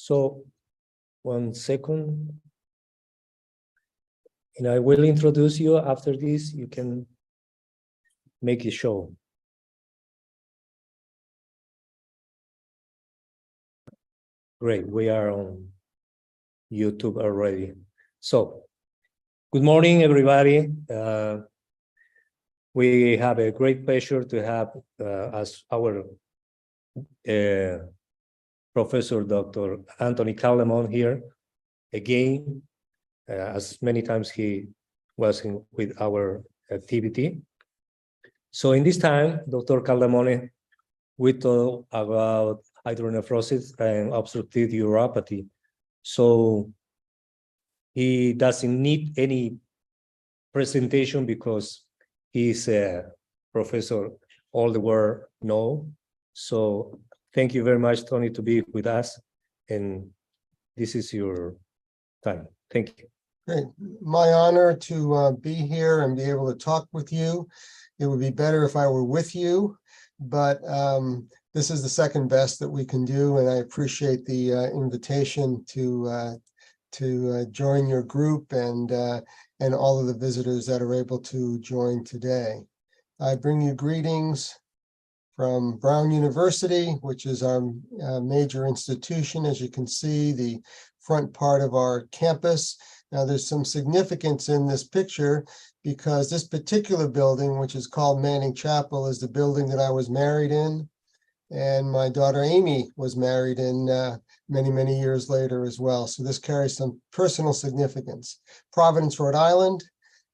So 1 second. And I will introduce you. After this, you can make the show. Great, we are on YouTube already. So, good morning, everybody. We have a great pleasure to have as our Professor Dr. Anthony Calderon here again, as many times he was with our activity. So in this time, Dr. Calderon, we talk about hydronephrosis and obstructive uropathy. So he doesn't need any presentation because he's a professor all the world know. So thank you very much, Tony, to be with us. And this is your time. Thank you. Great. My honor to be here and be able to talk with you. It would be better if I were with you, but this is the second best that we can do, and I appreciate the invitation to join your group and all of the visitors that are able to join today. I bring you greetings from Brown University, which is our major institution. As you can see, the front part of our campus. Now, there's some significance in this picture because this particular building, which is called Manning Chapel, is the building that I was married in. And my daughter Amy was married in many, many years later as well. So this carries some personal significance. Providence, Rhode Island,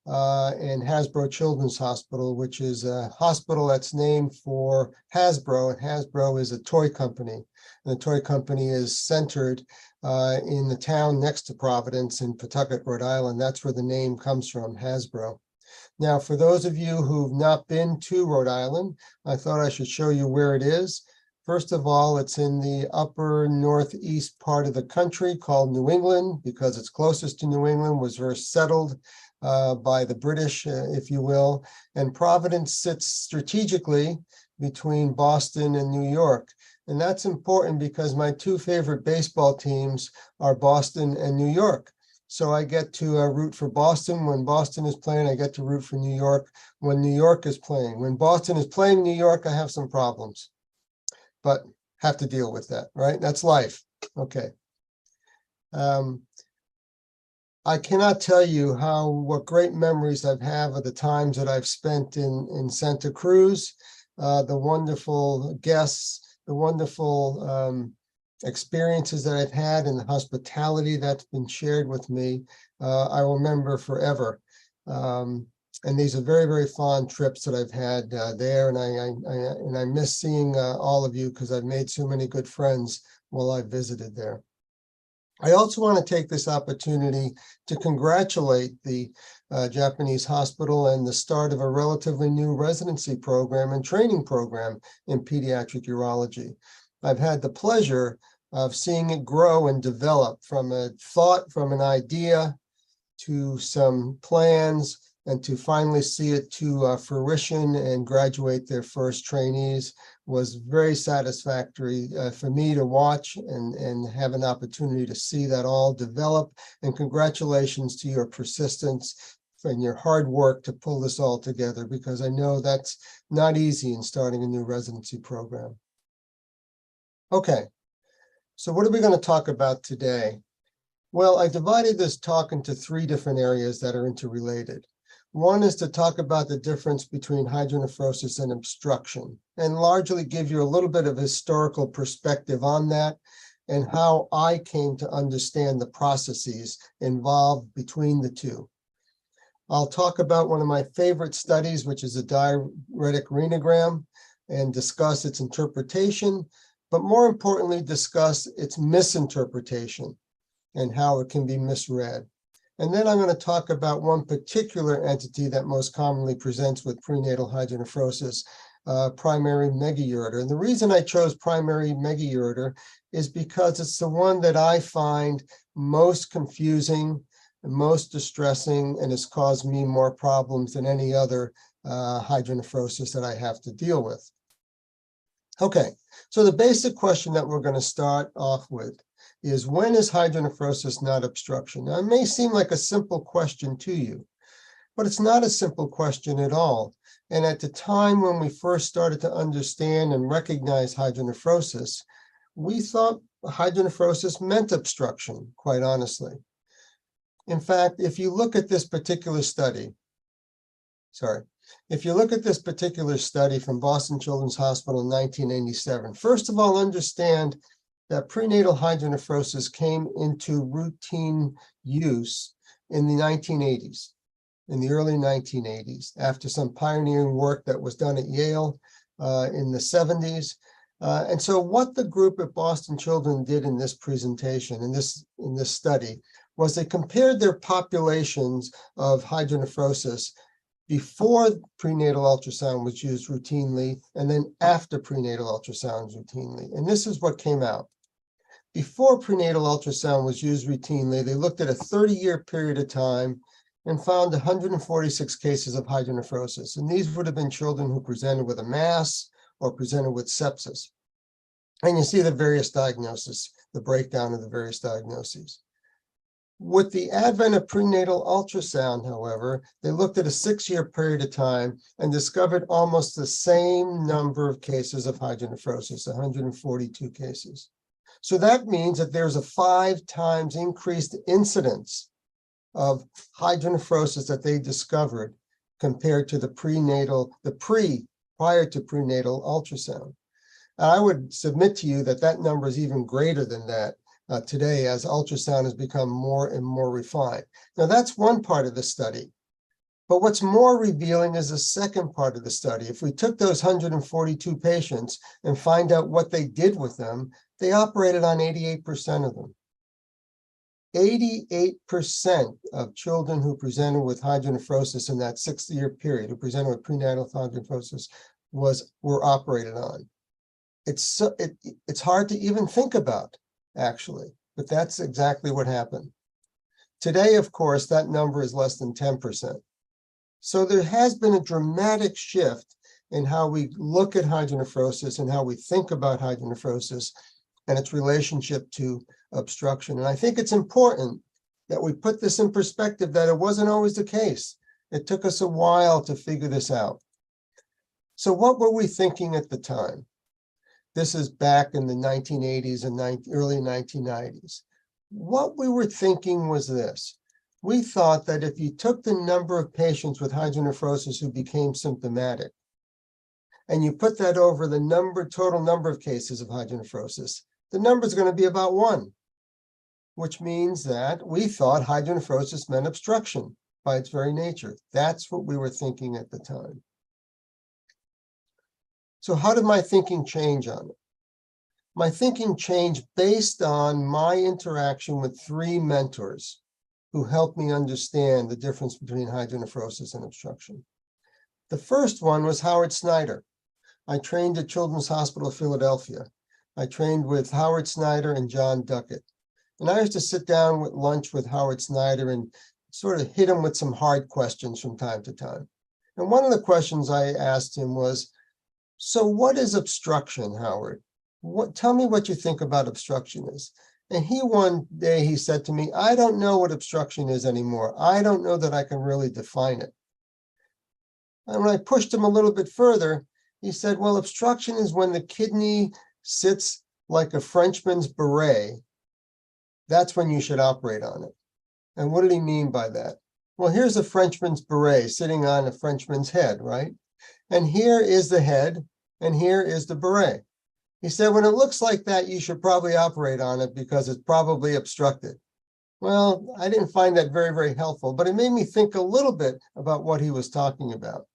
and Hasbro Children's Hospital, which is a hospital that's named for Hasbro. And Hasbro is a toy company. And the toy company is centered in the town next to Providence in Pawtucket, Rhode Island. That's where the name comes from, Hasbro. Now, for those of you who've not been to Rhode Island, I thought I should show you where it is. First of all, it's in the upper northeast part of the country called New England, because it's closest to New England, was first settled by the British, if you will. And Providence sits strategically between Boston and New York. And that's important because my two favorite baseball teams are Boston and New York. So I get to root for Boston when Boston is playing. I get to root for New York when New York is playing. When Boston is playing New York, I have some problems, but have to deal with that, right? That's life. Okay. I cannot tell you what great memories I've had of the times that I've spent in Santa Cruz, the wonderful guests, the wonderful experiences that I've had, and the hospitality that's been shared with me, I will remember forever. And these are very, very fond trips that I've had there, and I miss seeing all of you because I've made so many good friends while I visited there. I also want to take this opportunity to congratulate the Japanese hospital and the start of a relatively new residency program and training program in pediatric urology. I've had the pleasure of seeing it grow and develop from a thought, from an idea to some plans, and to finally see it to fruition and graduate their first trainees was very satisfactory for me to watch and have an opportunity to see that all develop. And congratulations to your persistence and your hard work to pull this all together, because I know that's not easy in starting a new residency program. Okay, so what are we going to talk about today? Well, I divided this talk into three different areas that are interrelated. One is to talk about the difference between hydronephrosis and obstruction, and largely give you a little bit of historical perspective on that and how I came to understand the processes involved between the two. I'll talk about one of my favorite studies, which is a diuretic renogram, and discuss its interpretation, but more importantly, discuss its misinterpretation and how it can be misread. And then I'm going to talk about one particular entity that most commonly presents with prenatal hydronephrosis, primary megaureter. And the reason I chose primary megaureter is because it's the one that I find most confusing, most distressing, and has caused me more problems than any other hydronephrosis that I have to deal with. Okay, so the basic question that we're going to start off with is, when is hydronephrosis not obstruction? Now, it may seem like a simple question to you, but it's not a simple question at all. And at the time when we first started to understand and recognize hydronephrosis, we thought hydronephrosis meant obstruction, quite honestly. In fact, if you look at this particular study, if you look at this particular study from Boston Children's Hospital in 1987, first of all, understand that prenatal hydronephrosis came into routine use in the 1980s, in the early 1980s, after some pioneering work that was done at Yale in the 70s. And so what the group at Boston Children did in this presentation, in this study, was they compared their populations of hydronephrosis before prenatal ultrasound was used routinely, and then after prenatal ultrasound routinely. And this is what came out. Before prenatal ultrasound was used routinely, they looked at a 30-year period of time and found 146 cases of hydronephrosis. And these would have been children who presented with a mass or presented with sepsis. And you see the various diagnoses, the breakdown of the various diagnoses. With the advent of prenatal ultrasound, however, they looked at a 6-year period of time and discovered almost the same number of cases of hydronephrosis, 142 cases. So that means that there's a 5 times increased incidence of hydronephrosis that they discovered compared to the prior to prenatal ultrasound. I would submit to you that that number is even greater than that today, as ultrasound has become more and more refined. Now, that's one part of the study. But what's more revealing is the second part of the study. If we took those 142 patients and find out what they did with them, they operated on 88% of them. 88% of children who presented with hydronephrosis in that 6-year period, who presented with prenatal hydronephrosis, were operated on. It's hard to even think about, actually, but that's exactly what happened. Today, of course, that number is less than 10%. So there has been a dramatic shift in how we look at hydronephrosis and how we think about hydronephrosis and its relationship to obstruction. And I think it's important that we put this in perspective, that it wasn't always the case. It took us a while to figure this out. So what were we thinking at the time? This is back in the 1980s and early 1990s. What we were thinking was this. We thought that if you took the number of patients with hydronephrosis who became symptomatic, and you put that over the total number of cases of hydronephrosis, the number is going to be about 1, which means that we thought hydronephrosis meant obstruction by its very nature. That's what we were thinking at the time. So how did my thinking change on it? My thinking changed based on my interaction with 3 mentors who helped me understand the difference between hydronephrosis and obstruction. The first one was Howard Snyder. I trained at Children's Hospital of Philadelphia. I trained with Howard Snyder and John Duckett. And I used to sit down with lunch with Howard Snyder and sort of hit him with some hard questions from time to time. And one of the questions I asked him was, so what is obstruction, Howard? Tell me what you think about obstruction is. And one day he said to me, I don't know what obstruction is anymore. I don't know that I can really define it. And when I pushed him a little bit further, he said, well, obstruction is when the kidney sits like a Frenchman's beret. That's when you should operate on it. And what did he mean by that? Well, here's a Frenchman's beret sitting on a Frenchman's head, right? And here is the head, and here is the beret. He said, when it looks like that, you should probably operate on it because it's probably obstructed. Well, I didn't find that very, very helpful, but it made me think a little bit about what he was talking about.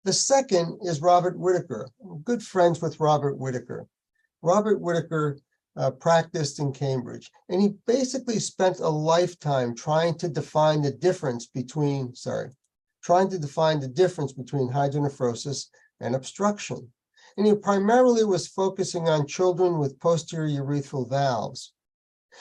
The second is Robert Whitaker. I'm good friends with Robert Whitaker. Robert Whitaker practiced in Cambridge, and he basically spent a lifetime trying to define the difference between hydronephrosis and obstruction. And he primarily was focusing on children with posterior urethral valves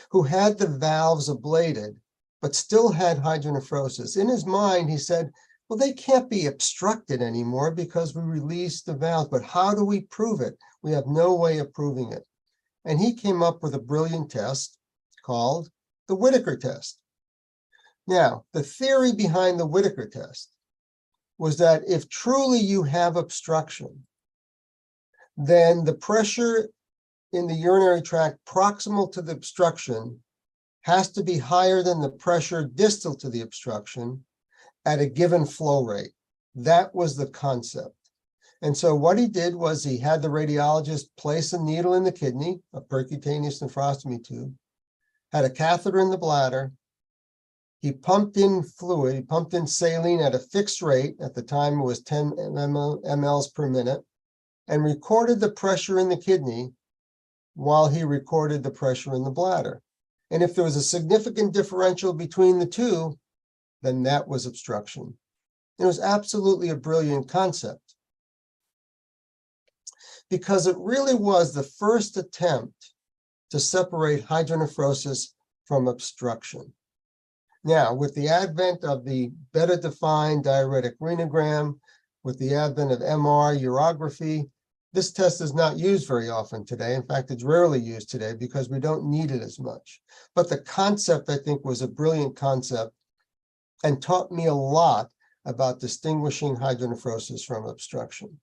who had the valves ablated, but still had hydronephrosis. In his mind, he said, well, they can't be obstructed anymore because we released the valves, but how do we prove it? We have no way of proving it. And he came up with a brilliant test called the Whittaker test. Now, the theory behind the Whittaker test was that if truly you have obstruction, then the pressure in the urinary tract proximal to the obstruction has to be higher than the pressure distal to the obstruction at a given flow rate. That was the concept. And so what he did was he had the radiologist place a needle in the kidney, a percutaneous nephrostomy tube, had a catheter in the bladder. He pumped in fluid, he pumped in saline at a fixed rate. At the time, it was 10 mLs per minute, and recorded the pressure in the kidney while he recorded the pressure in the bladder. And if there was a significant differential between the two, then that was obstruction. It was absolutely a brilliant concept, because it really was the first attempt to separate hydronephrosis from obstruction. Now, with the advent of the better defined diuretic renogram, with the advent of MR urography, this test is not used very often today. In fact, it's rarely used today because we don't need it as much. But the concept, I think, was a brilliant concept and taught me a lot about distinguishing hydronephrosis from obstruction.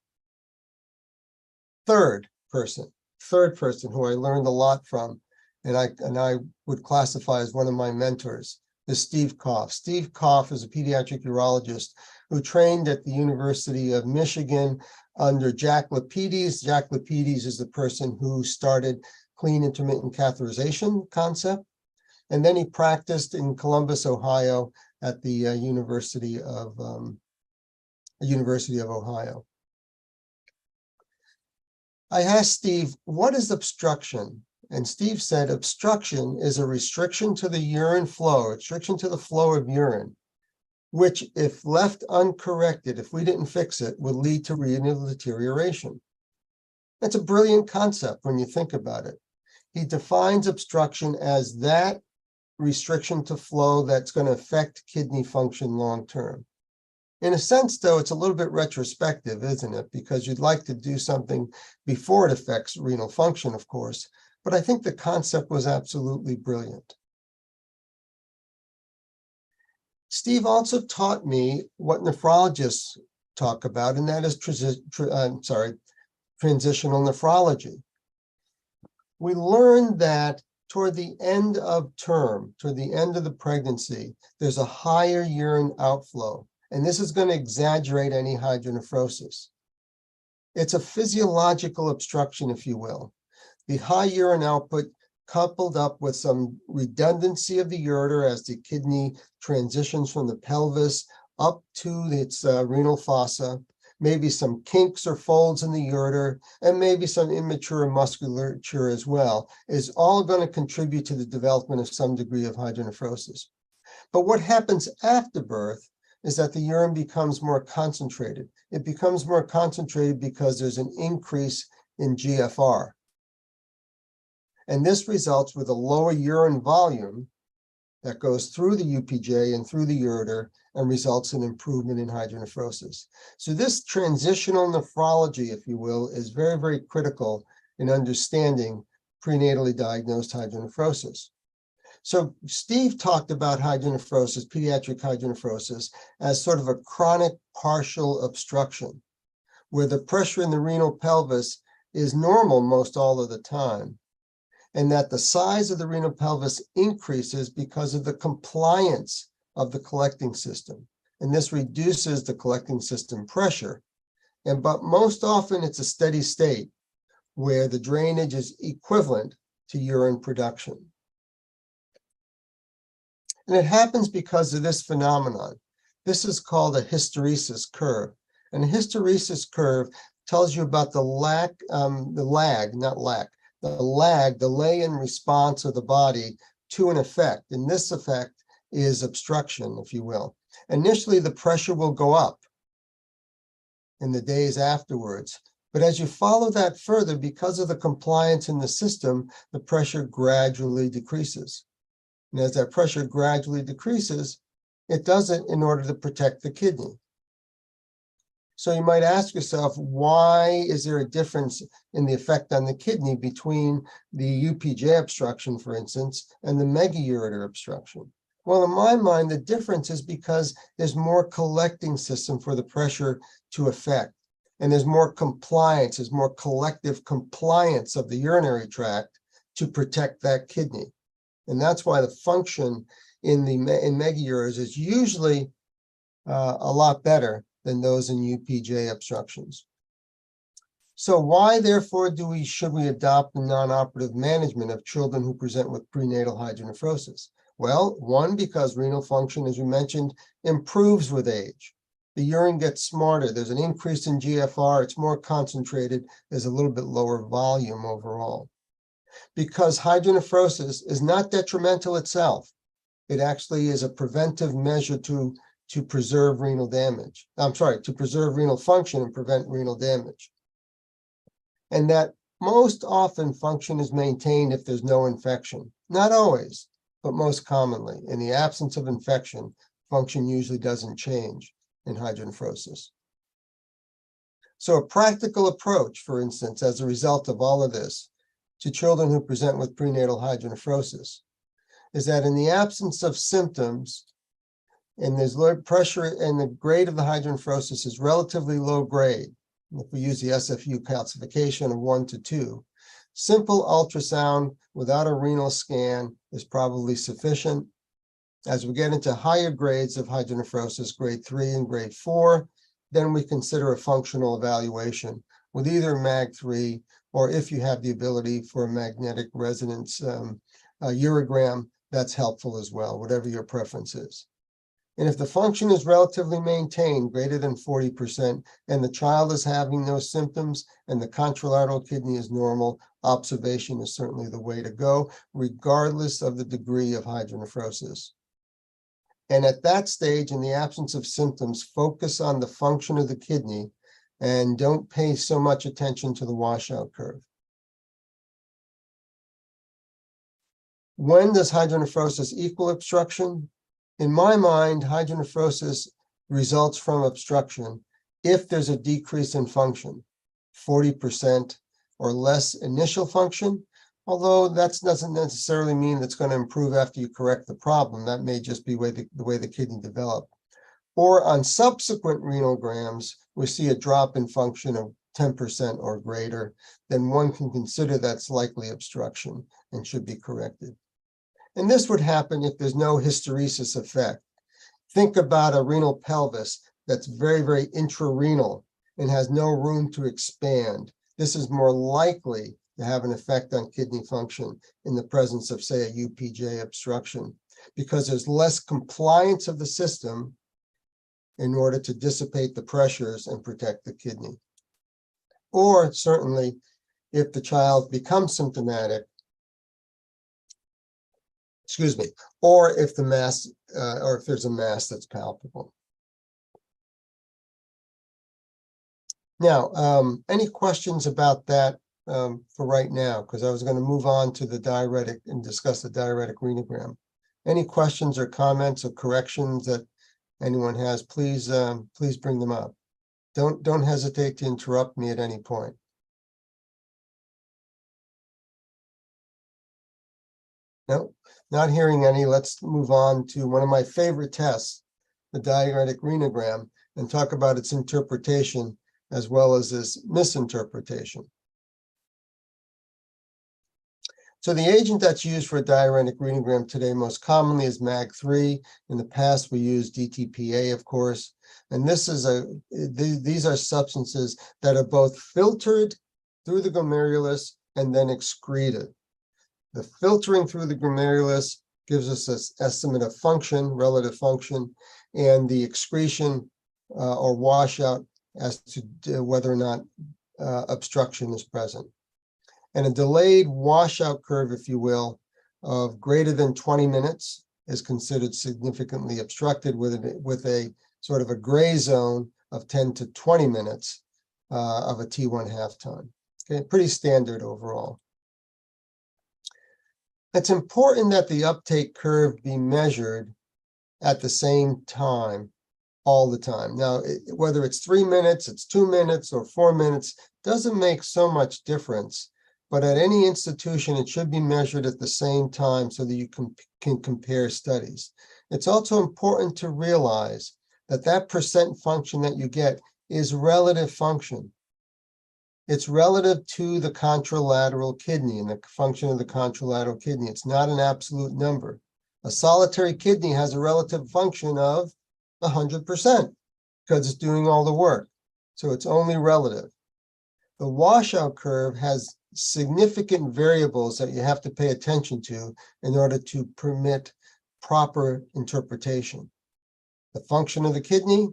Third person who I learned a lot from, and I would classify as one of my mentors, is Steve Koff. Steve Koff is a pediatric urologist who trained at the University of Michigan under Jack Lapidus. Jack Lapidus is the person who started clean intermittent catheterization concept. And then he practiced in Columbus, Ohio at the University of Ohio. I asked Steve, what is obstruction? And Steve said, obstruction is a restriction to the urine flow, restriction to the flow of urine, which, if left uncorrected, if we didn't fix it, would lead to renal deterioration. That's a brilliant concept when you think about it. He defines obstruction as that restriction to flow that's going to affect kidney function long term. In a sense, though, it's a little bit retrospective, isn't it? Because you'd like to do something before it affects renal function, of course. But I think the concept was absolutely brilliant. Steve also taught me what nephrologists talk about, and that is transitional nephrology. We learned that toward the end of term, toward the end of the pregnancy, there's a higher urine outflow, and this is going to exaggerate any hydronephrosis. It's a physiological obstruction, if you will. The high urine output coupled up with some redundancy of the ureter as the kidney transitions from the pelvis up to its renal fossa, maybe some kinks or folds in the ureter, and maybe some immature musculature as well, is all going to contribute to the development of some degree of hydronephrosis. But what happens after birth is that the urine becomes more concentrated. It becomes more concentrated because there's an increase in GFR. And this results with a lower urine volume that goes through the UPJ and through the ureter and results in improvement in hydronephrosis. So this transitional nephrology, if you will, is very, very critical in understanding prenatally diagnosed hydronephrosis. So Steve talked about hydronephrosis, pediatric hydronephrosis, as sort of a chronic partial obstruction, where the pressure in the renal pelvis is normal most all of the time, and that the size of the renal pelvis increases because of the compliance of the collecting system. And this reduces the collecting system pressure. But most often it's a steady state where the drainage is equivalent to urine production. And it happens because of this phenomenon. This is called a hysteresis curve. And a hysteresis curve tells you about the delay in response of the body to an effect. And this effect is obstruction, if you will. Initially, the pressure will go up in the days afterwards. But as you follow that further, because of the compliance in the system, the pressure gradually decreases. And as that pressure gradually decreases, it does it in order to protect the kidney. So you might ask yourself, why is there a difference in the effect on the kidney between the UPJ obstruction, for instance, and the megaureter obstruction? Well, in my mind, the difference is because there's more collecting system for the pressure to affect. And there's more compliance, there's more collective compliance of the urinary tract to protect that kidney. And that's why the function in megaureters is usually a lot better than those in UPJ obstructions. So why, therefore, should we adopt the non-operative management of children who present with prenatal hydronephrosis? Well, one, because renal function, as we mentioned, improves with age. The urine gets smarter. There's an increase in GFR. It's more concentrated. There's a little bit lower volume overall. Because hydronephrosis is not detrimental itself. It actually is a preventive measure to preserve renal damage. To preserve renal function and prevent renal damage. And that most often function is maintained if there's no infection. Not always, but most commonly. In the absence of infection, function usually doesn't change in hydronephrosis. So a practical approach, for instance, as a result of all of this, to children who present with prenatal hydronephrosis, is that in the absence of symptoms, and there's low pressure and the grade of the hydronephrosis is relatively low grade, if we use the SFU classification of 1 to 2, simple ultrasound without a renal scan is probably sufficient. As we get into higher grades of hydronephrosis, grade 3 and grade 4, then we consider a functional evaluation with either MAG3, or if you have the ability for a magnetic resonance urogram, that's helpful as well, whatever your preference is. And if the function is relatively maintained, greater than 40%, and the child is having no symptoms and the contralateral kidney is normal, observation is certainly the way to go, regardless of the degree of hydronephrosis. And at that stage, in the absence of symptoms, focus on the function of the kidney and don't pay so much attention to the washout curve. When does hydronephrosis equal obstruction? In my mind, hydronephrosis results from obstruction if there's a decrease in function, 40% or less initial function, although that doesn't necessarily mean that's going to improve after you correct the problem. That may just be the way the kidney developed. Or on subsequent renograms, we see a drop in function of 10% or greater, then one can consider that's likely obstruction and should be corrected. And this would happen if there's no hysteresis effect. Think about a renal pelvis that's very, very intrarenal and has no room to expand. This is more likely to have an effect on kidney function in the presence of, say, a UPJ obstruction, because there's less compliance of the system in order to dissipate the pressures and protect the kidney. Or certainly, if the child becomes symptomatic, or if the mass, or if there's a mass that's palpable. Now, any questions about that for right now? Because I was going to move on to the diuretic and discuss the diuretic renogram. Any questions or comments or corrections that anyone has, please bring them up. Don't hesitate to interrupt me at any point. No, not hearing any. Let's move on to one of my favorite tests, the diuretic renogram, and talk about its interpretation as well as its misinterpretation. So the agent that's used for a diuretic renogram today most commonly is MAG3. In the past, we used DTPA, of course. And this is these are substances that are both filtered through the glomerulus and then excreted. The filtering through the glomerulus gives us an estimate of function, relative function, and the excretion or washout as to whether or not obstruction is present. And a delayed washout curve, if you will, of greater than 20 minutes is considered significantly obstructed with a sort of a gray zone of 10 to 20 minutes of a T1 half time. Okay, pretty standard overall. It's important that the uptake curve be measured at the same time all the time. Now, whether it's 3 minutes, it's 2 minutes, or 4 minutes, doesn't make so much difference. But at any institution, it should be measured at the same time so that you can compare studies. It's also important to realize that that percent function that you get is relative function. It's relative to the contralateral kidney and the function of the contralateral kidney. It's not an absolute number. A solitary kidney has a relative function of 100% because it's doing all the work. So it's only relative. The washout curve has significant variables that you have to pay attention to in order to permit proper interpretation. The function of the kidney,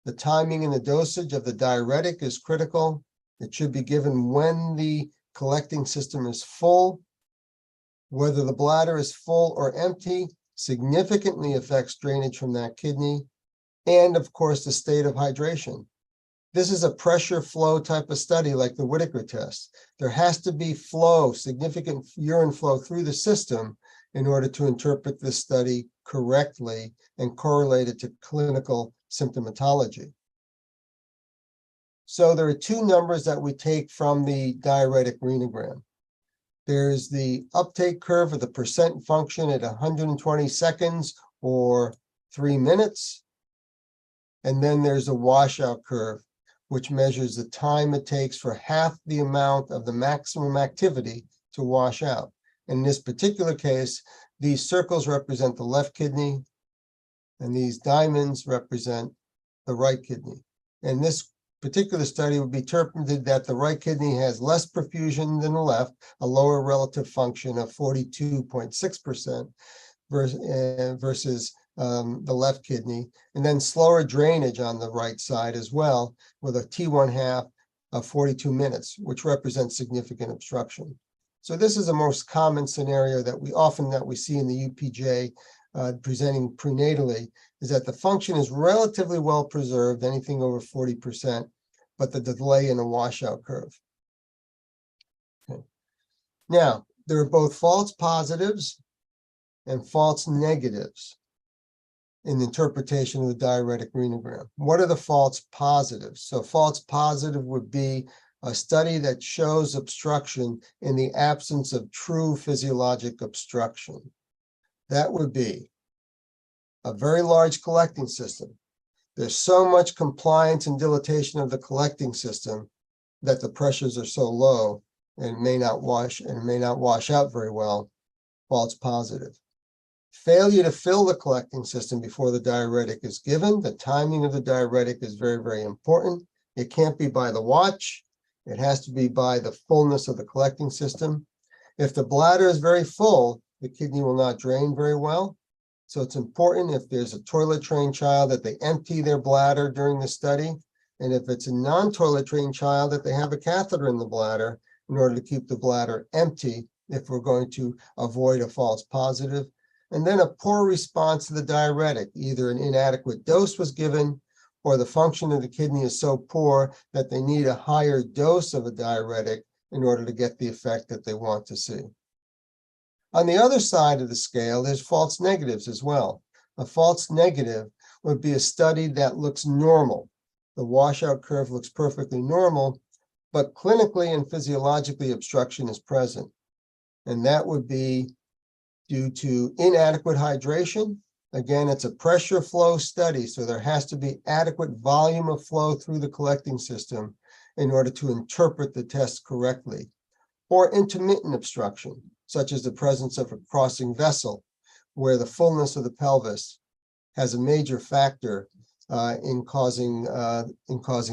the timing and the dosage of the diuretic is critical. It should be given when the collecting system is full. Whether the bladder is full or empty significantly affects drainage from that kidney. And of course, the state of hydration. This is a pressure flow type of study like the Whitaker test. There has to be flow, significant urine flow through the system in order to interpret this study correctly and correlate it to clinical symptomatology. So there are two numbers that we take from the diuretic renogram. There's the uptake curve of the percent function at 120 seconds or 3 minutes. And then there's a washout curve, which measures the time it takes for half the amount of the maximum activity to wash out. In this particular case, these circles represent the left kidney, and these diamonds represent the right kidney. In this particular study, would be interpreted that the right kidney has less perfusion than the left, a lower relative function of 42.6% versus the left kidney, and then slower drainage on the right side as well, with a T1/2 of 42 minutes, which represents significant obstruction. So this is the most common scenario that we see in the UPJ presenting prenatally, is that the function is relatively well preserved, anything over 40%, but the delay in the washout curve. Okay. Now, there are both false positives and false negatives in the interpretation of the diuretic renogram. What are the false positives? So false positive would be a study that shows obstruction in the absence of true physiologic obstruction. That would be a very large collecting system. There's so much compliance and dilatation of the collecting system that the pressures are so low and may not wash out very well. False positive. Failure to fill the collecting system before the diuretic is given. The timing of the diuretic is very, very important. It can't be by the watch. It has to be by the fullness of the collecting system. If the bladder is very full, the kidney will not drain very well. So it's important, if there's a toilet trained child, that they empty their bladder during the study. And if it's a non-toilet trained child, that they have a catheter in the bladder in order to keep the bladder empty if we're going to avoid a false positive. And then a poor response to the diuretic, either an inadequate dose was given or the function of the kidney is so poor that they need a higher dose of a diuretic in order to get the effect that they want to see. On the other side of the scale, there's false negatives as well. A false negative would be a study that looks normal. The washout curve looks perfectly normal, but clinically and physiologically obstruction is present. And that would be due to inadequate hydration. Again, it's a pressure flow study, so there has to be adequate volume of flow through the collecting system in order to interpret the test correctly. Or intermittent obstruction, such as the presence of a crossing vessel, where the fullness of the pelvis has a major factor in causing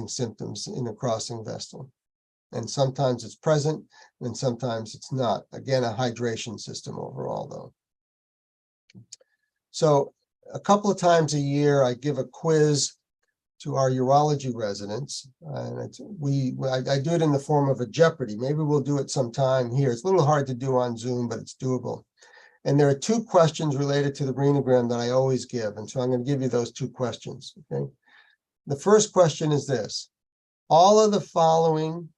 symptoms in a crossing vessel. And sometimes it's present and sometimes it's not. Again, a hydration system overall, though. So a couple of times a year, I give a quiz to our urology residents, and I do it in the form of a Jeopardy. Maybe we'll do it sometime here. It's a little hard to do on Zoom, but it's doable. And there are two questions related to the renogram that I always give, and so I'm going to give you those two questions. Okay. The first question is this: all of the following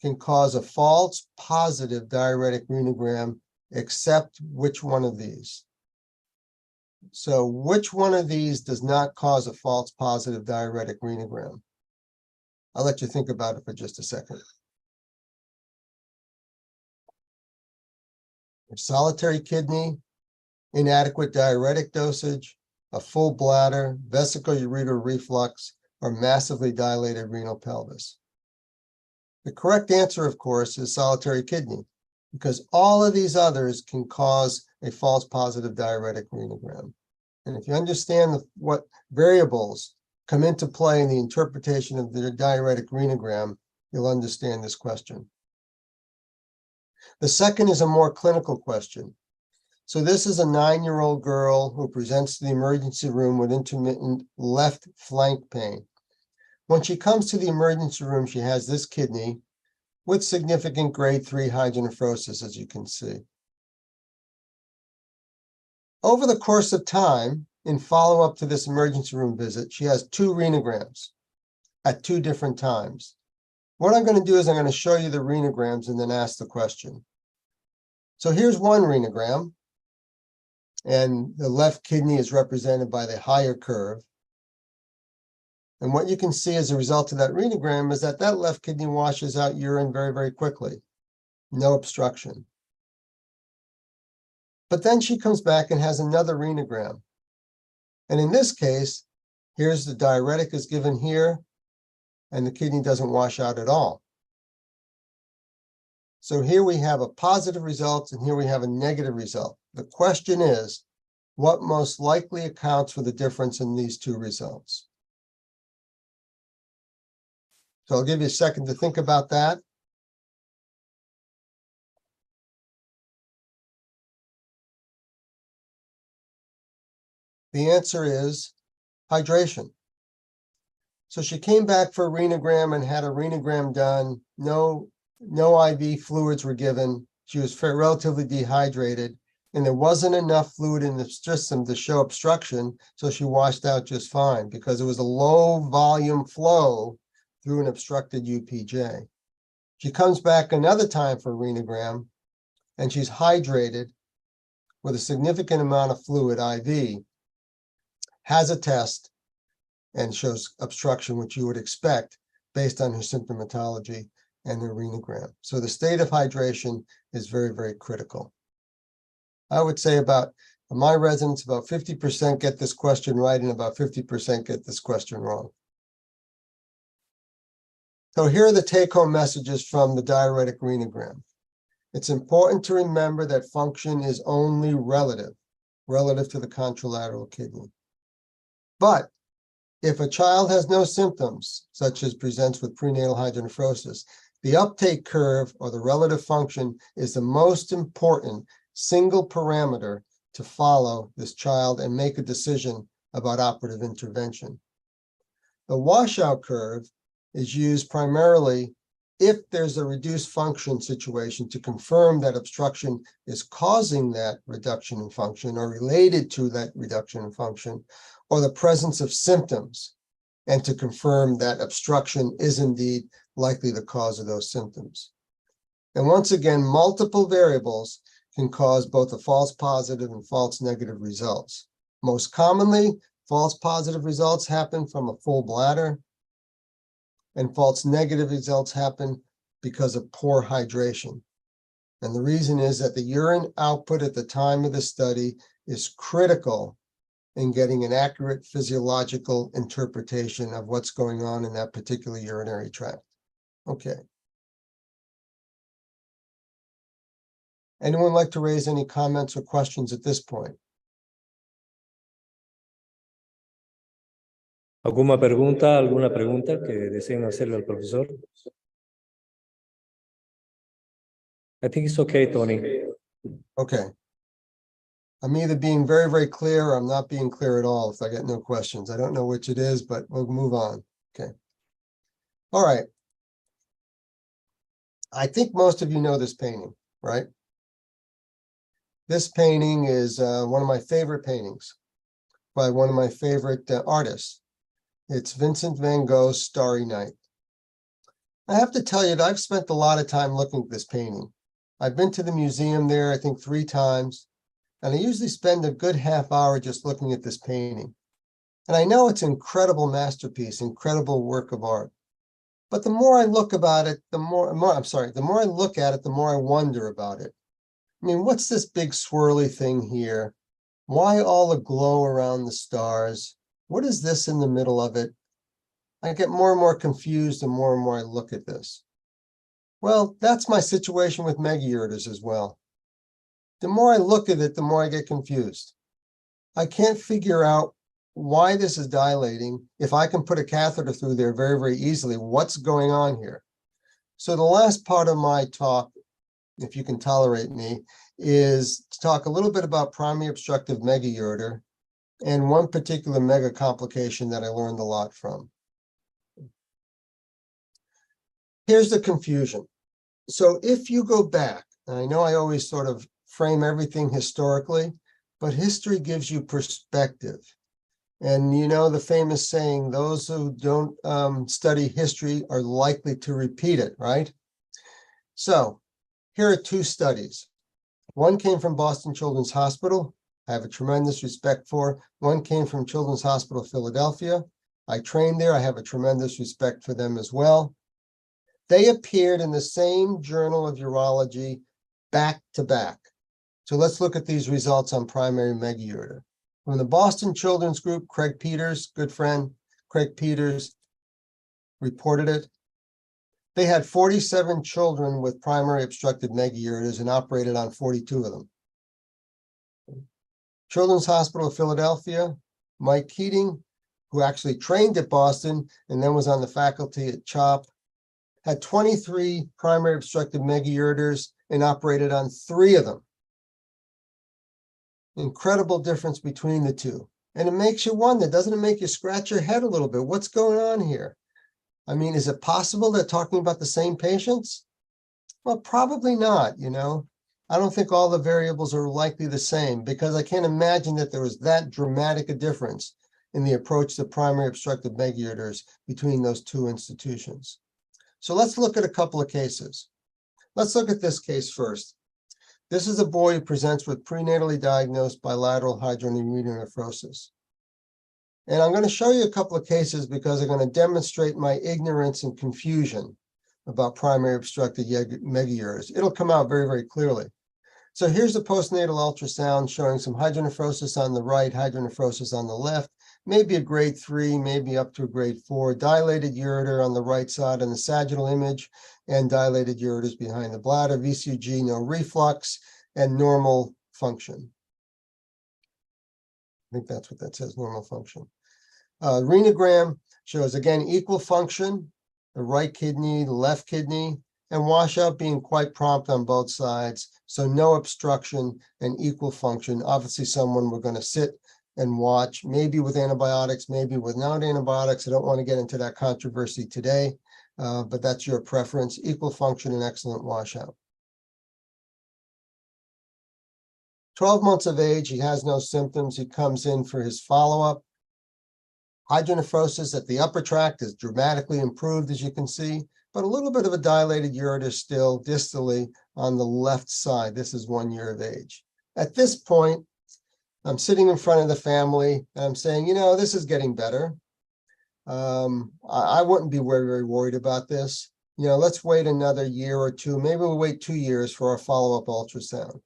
can cause a false positive diuretic renogram, except which one of these? So which one of these does not cause a false positive diuretic renogram? I'll let you think about it for just a second. Solitary kidney, inadequate diuretic dosage, a full bladder, vesicoureteral reflux, or massively dilated renal pelvis. The correct answer, of course, is solitary kidney, because all of these others can cause a false positive diuretic renogram. And if you understand what variables come into play in the interpretation of the diuretic renogram, you'll understand this question. The second is a more clinical question. So this is a 9-year-old girl who presents to the emergency room with intermittent left flank pain. When she comes to the emergency room, she has this kidney with significant grade 3 hydronephrosis, as you can see. Over the course of time, in follow-up to this emergency room visit, she has 2 renograms at 2 different times. What I'm going to do is I'm going to show you the renograms and then ask the question. So here's one renogram, and the left kidney is represented by the higher curve. And what you can see as a result of that renogram is that that left kidney washes out urine very, very quickly. No obstruction. But then she comes back and has another renogram. And in this case, here's the diuretic is given here, and the kidney doesn't wash out at all. So here we have a positive result, and here we have a negative result. The question is, what most likely accounts for the difference in these 2 results? So I'll give you a second to think about that. The answer is hydration. So she came back for a renogram and had a renogram done. No IV fluids were given. She was relatively dehydrated, and there wasn't enough fluid in the system to show obstruction, so she washed out just fine because it was a low volume flow through an obstructed UPJ. She comes back another time for a renogram, and she's hydrated with a significant amount of fluid IV, has a test, and shows obstruction, which you would expect based on her symptomatology and her renogram. So the state of hydration is very, very critical. I would say about my residents, about 50% get this question right and about 50% get this question wrong. So here are the take-home messages from the diuretic renogram. It's important to remember that function is only relative to the contralateral kidney. But if a child has no symptoms, such as presents with prenatal hydronephrosis, the uptake curve or the relative function is the most important single parameter to follow this child and make a decision about operative intervention. The washout curve is used primarily if there's a reduced function situation to confirm that obstruction is causing that reduction in function or related to that reduction in function, or the presence of symptoms, and to confirm that obstruction is indeed likely the cause of those symptoms. And once again, multiple variables can cause both a false positive and false negative results. Most commonly, false positive results happen from a full bladder, and false negative results happen because of poor hydration. And the reason is that the urine output at the time of the study is critical in getting an accurate physiological interpretation of what's going on in that particular urinary tract. Okay. Anyone like to raise any comments or questions at this point? ¿Alguna pregunta que deseen hacerle al profesor? I think it's okay, Tony. Okay. I'm either being very, very clear or I'm not being clear at all if I get no questions. I don't know which it is, but we'll move on. Okay. All right. I think most of you know this painting, right? This painting is one of my favorite paintings by one of my favorite artists. It's Vincent van Gogh's Starry Night. I have to tell you that I've spent a lot of time looking at this painting. I've been to the museum there, I think 3 times. And I usually spend a good half hour just looking at this painting. And I know it's an incredible masterpiece, incredible work of art. But the more I look about it, the more I look at it, the more I wonder about it. I mean, what's this big swirly thing here? Why all the glow around the stars? What is this in the middle of it? I get more and more confused the more and more I look at this. Well, that's my situation with megairis as well. The more I look at it, the more I get confused. I can't figure out why this is dilating. If I can put a catheter through there very, very easily, what's going on here? So the last part of my talk, if you can tolerate me, is to talk a little bit about primary obstructive megaureter and one particular mega complication that I learned a lot from. Here's the confusion. So if you go back, and I know I always sort of frame everything historically, but history gives you perspective. And you know the famous saying, those who don't study history are likely to repeat it, right? So here are two studies. One came from Boston Children's Hospital, I have a tremendous respect for. One came from Children's Hospital Philadelphia. I trained there, I have a tremendous respect for them as well. They appeared in the same Journal of Urology back to back. So let's look at these results on primary megaureter. From the Boston Children's Group, Craig Peters, good friend, Craig Peters, reported it. They had 47 children with primary obstructive megaureters and operated on 42 of them. Children's Hospital of Philadelphia, Mike Keating, who actually trained at Boston and then was on the faculty at CHOP, had 23 primary obstructive megaureters and operated on 3 of them. Incredible difference between the two. And it makes you wonder, doesn't it make you scratch your head a little bit? What's going on here? I mean, is it possible they're talking about the same patients? Well, probably not, you know. I don't think all the variables are likely the same because I can't imagine that there was that dramatic a difference in the approach to primary obstructive megaureters between those two institutions. So let's look at a couple of cases. Let's look at this case first. This is a boy who presents with prenatally diagnosed bilateral hydronephrosis nephrosis. And I'm going to show you a couple of cases because I'm going to demonstrate my ignorance and confusion about primary obstructive megaureters. It'll come out very, very clearly. So here's the postnatal ultrasound showing some hydronephrosis on the right, hydronephrosis on the left, maybe a grade 3, maybe up to a grade 4, dilated ureter on the right side on the sagittal image, and dilated ureters behind the bladder, VCG, no reflux, and normal function. I think that's what that says, normal function. Renogram shows, again, equal function, the right kidney, the left kidney, and washout being quite prompt on both sides. So no obstruction and equal function. Obviously, someone we're going to sit and watch, maybe with antibiotics, maybe without antibiotics. I don't want to get into that controversy today, but that's your preference. Equal function and excellent washout. 12 months of age, he has no symptoms. He comes in for his follow-up. Hydronephrosis at the upper tract is dramatically improved, as you can see, but a little bit of a dilated ureter still distally on the left side. This is 1 year of age. At this point, I'm sitting in front of the family and I'm saying, you know, this is getting better. I wouldn't be very, very worried about this. You know, let's wait another year or two. Maybe we'll wait 2 years for our follow-up ultrasound.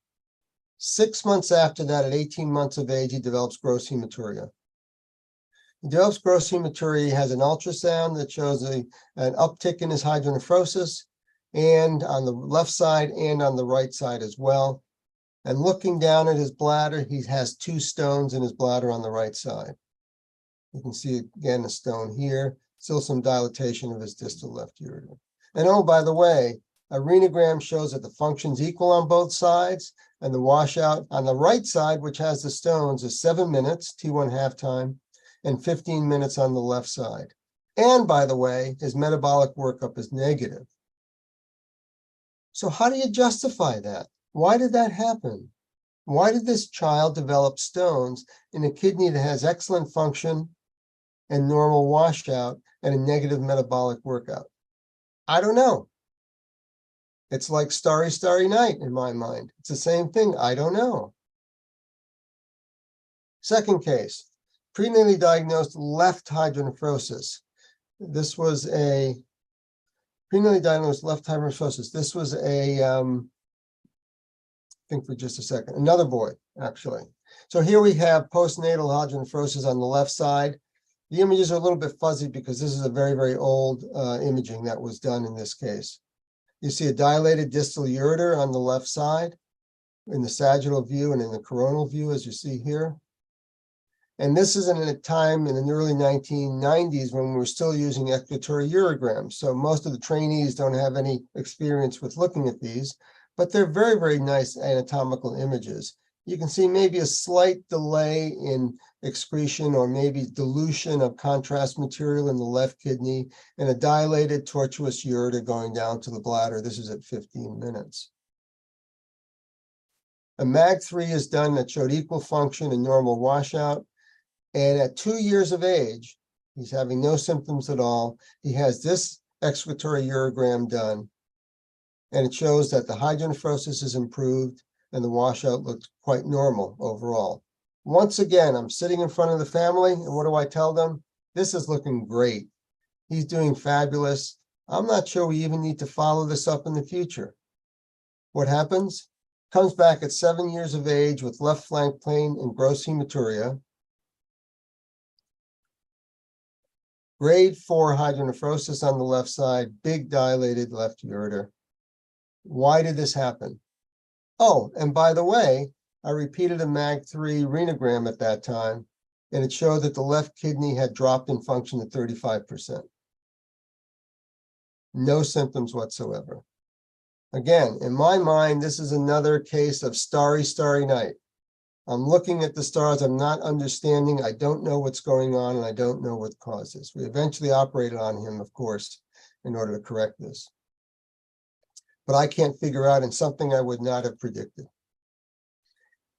6 months after that, at 18 months of age, he develops gross hematuria. He develops gross hematuria. He has an ultrasound that shows an uptick in his hydronephrosis, and on the left side and on the right side as well. And looking down at his bladder, he has 2 stones in his bladder on the right side. You can see again a stone here, still some dilatation of his distal left ureter. And oh, by the way, a renogram shows that the function's equal on both sides, and the washout on the right side, which has the stones, is 7 minutes, T1 half time, and 15 minutes on the left side. And by the way, his metabolic workup is negative. So how do you justify that? Why did that happen? Why did this child develop stones in a kidney that has excellent function and normal washout and a negative metabolic workout? I don't know. It's like Starry, Starry Night in my mind. It's the same thing. I don't know. Second case, prenatally diagnosed left hydronephrosis. This was a prenatally diagnosed left hydronephrosis. This was think for just a second, another boy, actually. So here we have postnatal hydronephrosis on the left side. The images are a little bit fuzzy because this is a very, very old imaging that was done in this case. You see a dilated distal ureter on the left side in the sagittal view and in the coronal view, as you see here. And this is in a time in the early 1990s when we were still using expiratory urograms. So most of the trainees don't have any experience with looking at these, but they're very, very nice anatomical images. You can see maybe a slight delay in excretion or maybe dilution of contrast material in the left kidney and a dilated tortuous ureter going down to the bladder. This is at 15 minutes. A MAG3 is done that showed equal function and normal washout. And at 2 years of age, he's having no symptoms at all. He has this excretory urogram done. And it shows that the hydronephrosis is improved and the washout looked quite normal overall. Once again, I'm sitting in front of the family, and what do I tell them? This is looking great. He's doing fabulous. I'm not sure we even need to follow this up in the future. What happens? Comes back at 7 years of age with left flank pain and gross hematuria. Grade 4 hydronephrosis on the left side, big dilated left ureter. Why did this happen? Oh, and by the way, I repeated a MAG3 renogram at that time, and it showed that the left kidney had dropped in function to 35%. No symptoms whatsoever. Again, in my mind, this is another case of starry, starry night. I'm looking at the stars, I'm not understanding, I don't know what's going on, and I don't know what caused this. We eventually operated on him, of course, in order to correct this. But I can't figure out, and something I would not have predicted.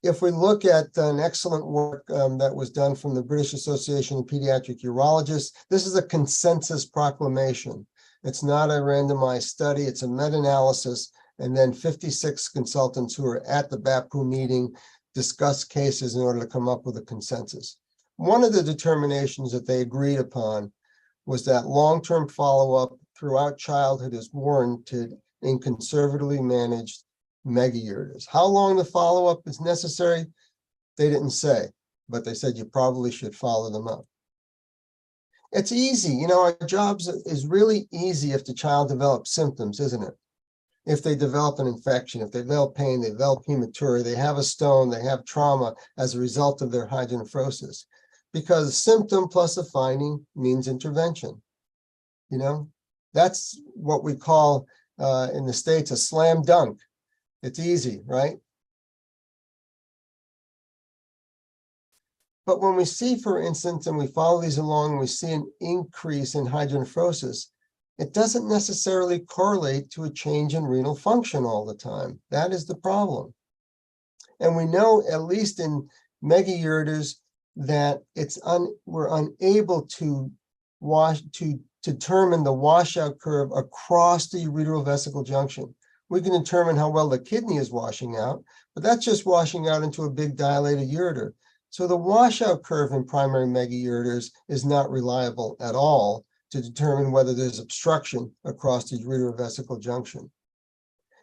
If we look at an excellent work that was done from the British Association of Pediatric Urologists, this is a consensus proclamation. It's not a randomized study, it's a meta-analysis, and then 56 consultants who are at the BAPU meeting discuss cases in order to come up with a consensus. One of the determinations that they agreed upon was that long-term follow-up throughout childhood is warranted in conservatively managed megaureters. How long the follow-up is necessary, they didn't say, but they said you probably should follow them up. It's easy, you know, our jobs is really easy if the child develops symptoms, isn't it? If they develop an infection, if they develop pain, they develop hematuria, they have a stone, they have trauma as a result of their hydronephrosis. Because symptom plus a finding means intervention. You know, that's what we call in the States a slam dunk. It's easy, right? But when we see, for instance, and we follow these along, we see an increase in hydronephrosis, it doesn't necessarily correlate to a change in renal function all the time. That is the problem. And we know, at least in megaureters, that we're unable to determine the washout curve across the ureterovesical junction. We can determine how well the kidney is washing out, but that's just washing out into a big dilated ureter. So the washout curve in primary megaureters is not reliable at all to determine whether there's obstruction across the ureterovesical junction.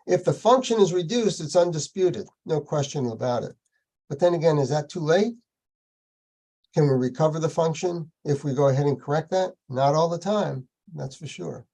If the function is reduced, it's undisputed, no question about it. But then again, is that too late? Can we recover the function if we go ahead and correct that? Not all the time, that's for sure.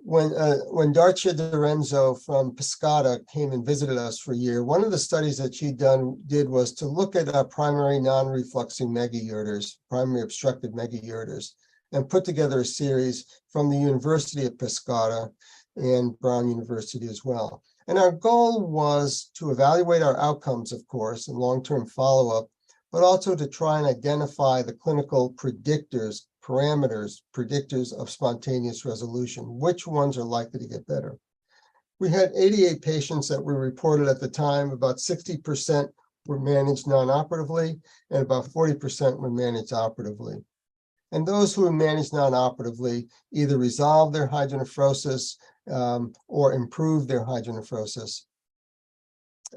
When Darcia D'Orenzo from Pescara came and visited us for a year, one of the studies that she did was to look at our primary non-refluxing megaureters, primary obstructive megaureters, and put together a series from the University of Pescara and Brown University as well. And our goal was to evaluate our outcomes, of course, and long-term follow-up, but also to try and identify the clinical predictors, parameters, predictors of spontaneous resolution. Which ones are likely to get better? We had 88 patients that were reported at the time. About 60% were managed non-operatively, and about 40% were managed operatively. And those who were managed non-operatively either resolved their hydronephrosis or improved their hydronephrosis.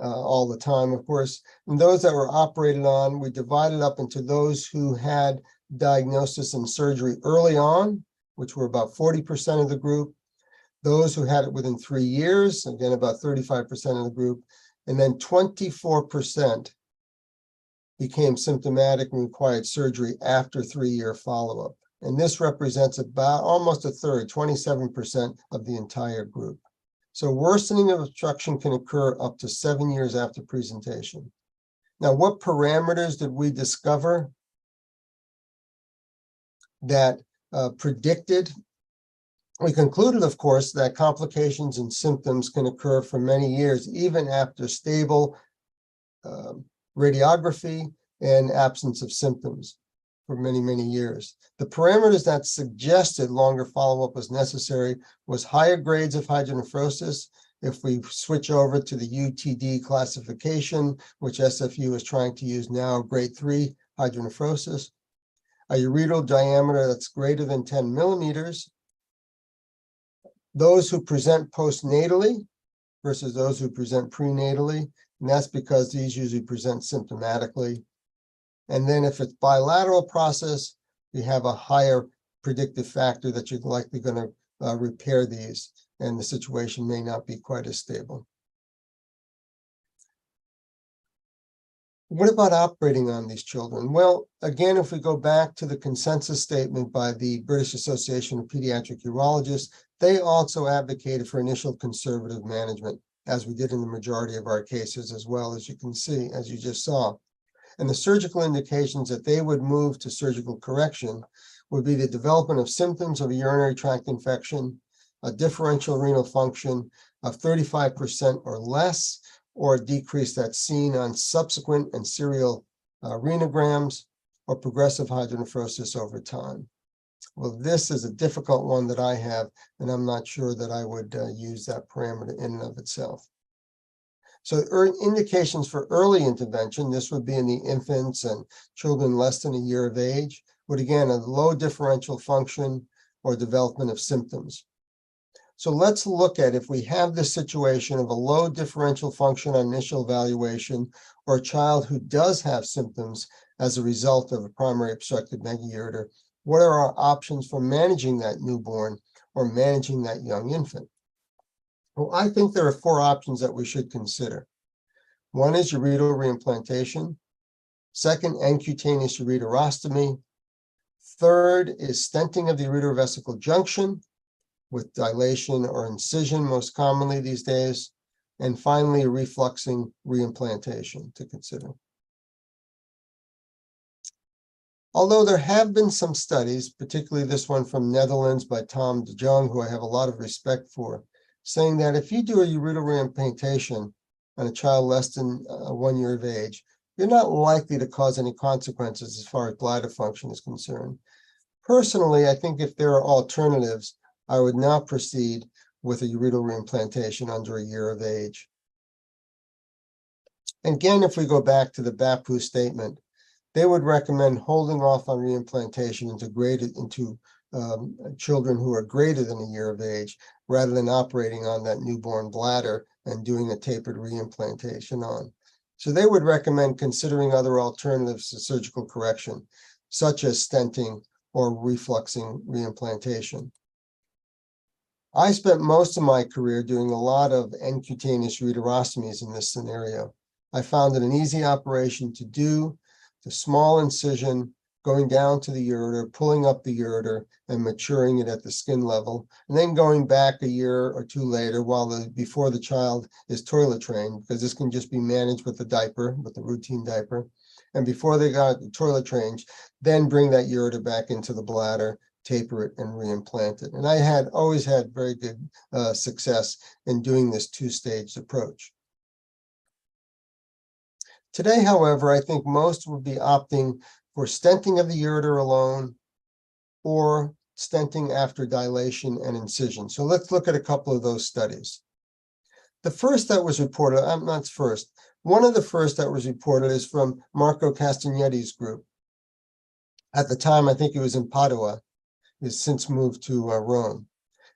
all the time, of course. And those that were operated on, we divided up into those who had diagnosis and surgery early on, which were about 40% of the group, those who had it within 3 years, again, about 35% of the group, and then 24% became symptomatic and required surgery after 3-year follow-up. And this represents about almost a third, 27% of the entire group. So worsening of obstruction can occur up to 7 years after presentation. Now, what parameters did we discover that predicted? We concluded, of course, that complications and symptoms can occur for many years, even after stable radiography and absence of symptoms for many, many years. The parameters that suggested longer follow-up was necessary was higher grades of hydronephrosis. If we switch over to the UTD classification, which SFU is trying to use now, grade 3 hydronephrosis, a ureteral diameter that's greater than 10 millimeters, those who present postnatally versus those who present prenatally, and that's because these usually present symptomatically. And then if it's bilateral process, you have a higher predictive factor that you're likely going to repair these, and the situation may not be quite as stable. What about operating on these children? Well, again, if we go back to the consensus statement by the British Association of Pediatric Urologists, they also advocated for initial conservative management, as we did in the majority of our cases, as well, as you can see, as you just saw. And the surgical indications that they would move to surgical correction would be the development of symptoms of a urinary tract infection, a differential renal function of 35% or less, or a decrease that's seen on subsequent and serial renograms, or progressive hydronephrosis over time. Well, this is a difficult one that I have, and I'm not sure that I would use that parameter in and of itself. So indications for early intervention, this would be in the infants and children less than a year of age, would again, a low differential function or development of symptoms. So let's look at if we have this situation of a low differential function on initial evaluation, or a child who does have symptoms as a result of a primary obstructive megaureter, what are our options for managing that newborn or managing that young infant? Well, I think there are 4 options that we should consider. One is ureteral reimplantation. Second, encutaneous ureterostomy. Third is stenting of the ureterovesical junction with dilation or incision, most commonly these days. And finally, refluxing reimplantation to consider. Although there have been some studies, particularly this one from Netherlands by Tom de Jong, who I have a lot of respect for, saying that if you do a ureteral reimplantation on a child less than 1 year of age, you're not likely to cause any consequences as far as bladder function is concerned. Personally, I think if there are alternatives, I would not proceed with a ureteral reimplantation under a year of age. Again, if we go back to the BAPU statement, they would recommend holding off on reimplantation into children who are greater than a year of age, rather than operating on that newborn bladder and doing a tapered reimplantation on. So they would recommend considering other alternatives to surgical correction, such as stenting or refluxing reimplantation. I spent most of my career doing a lot of encutaneous ureterostomies in this scenario. I found it an easy operation to do, the small incision, going down to the ureter, pulling up the ureter and maturing it at the skin level, and then going back a year or 2 later before the child is toilet trained, because this can just be managed with a diaper, with a routine diaper. And before they got toilet trained, then bring that ureter back into the bladder, taper it and reimplant it. And I had always had very good success in doing this 2-stage approach. Today, however, I think most would be opting for stenting of the ureter alone or stenting after dilation and incision. So let's look at a couple of those studies. The first that was reported, one of the first that was reported is from Marco Castagnetti's group. At the time, I think he was in Padua. He's since moved to Rome.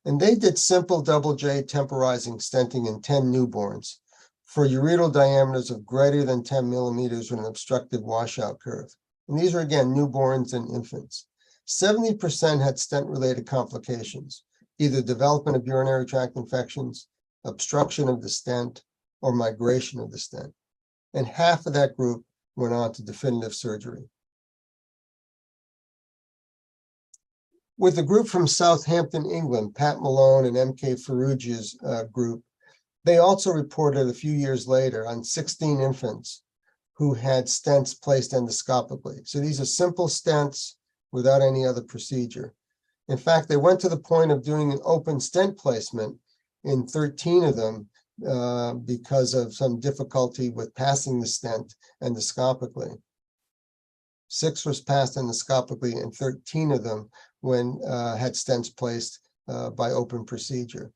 And they did simple double J temporizing stenting in 10 newborns for ureteral diameters of greater than 10 millimeters with an obstructive washout curve. And these are, again, newborns and infants. 70% had stent-related complications, either development of urinary tract infections, obstruction of the stent, or migration of the stent. And half of that group went on to definitive surgery. With the group from Southampton, England, Pat Malone and M.K. Farrugia's group, they also reported a few years later on 16 infants who had stents placed endoscopically. So these are simple stents without any other procedure. In fact, they went to the point of doing an open stent placement in 13 of them because of some difficulty with passing the stent endoscopically. 6 was passed endoscopically and 13 of them had stents placed by open procedure.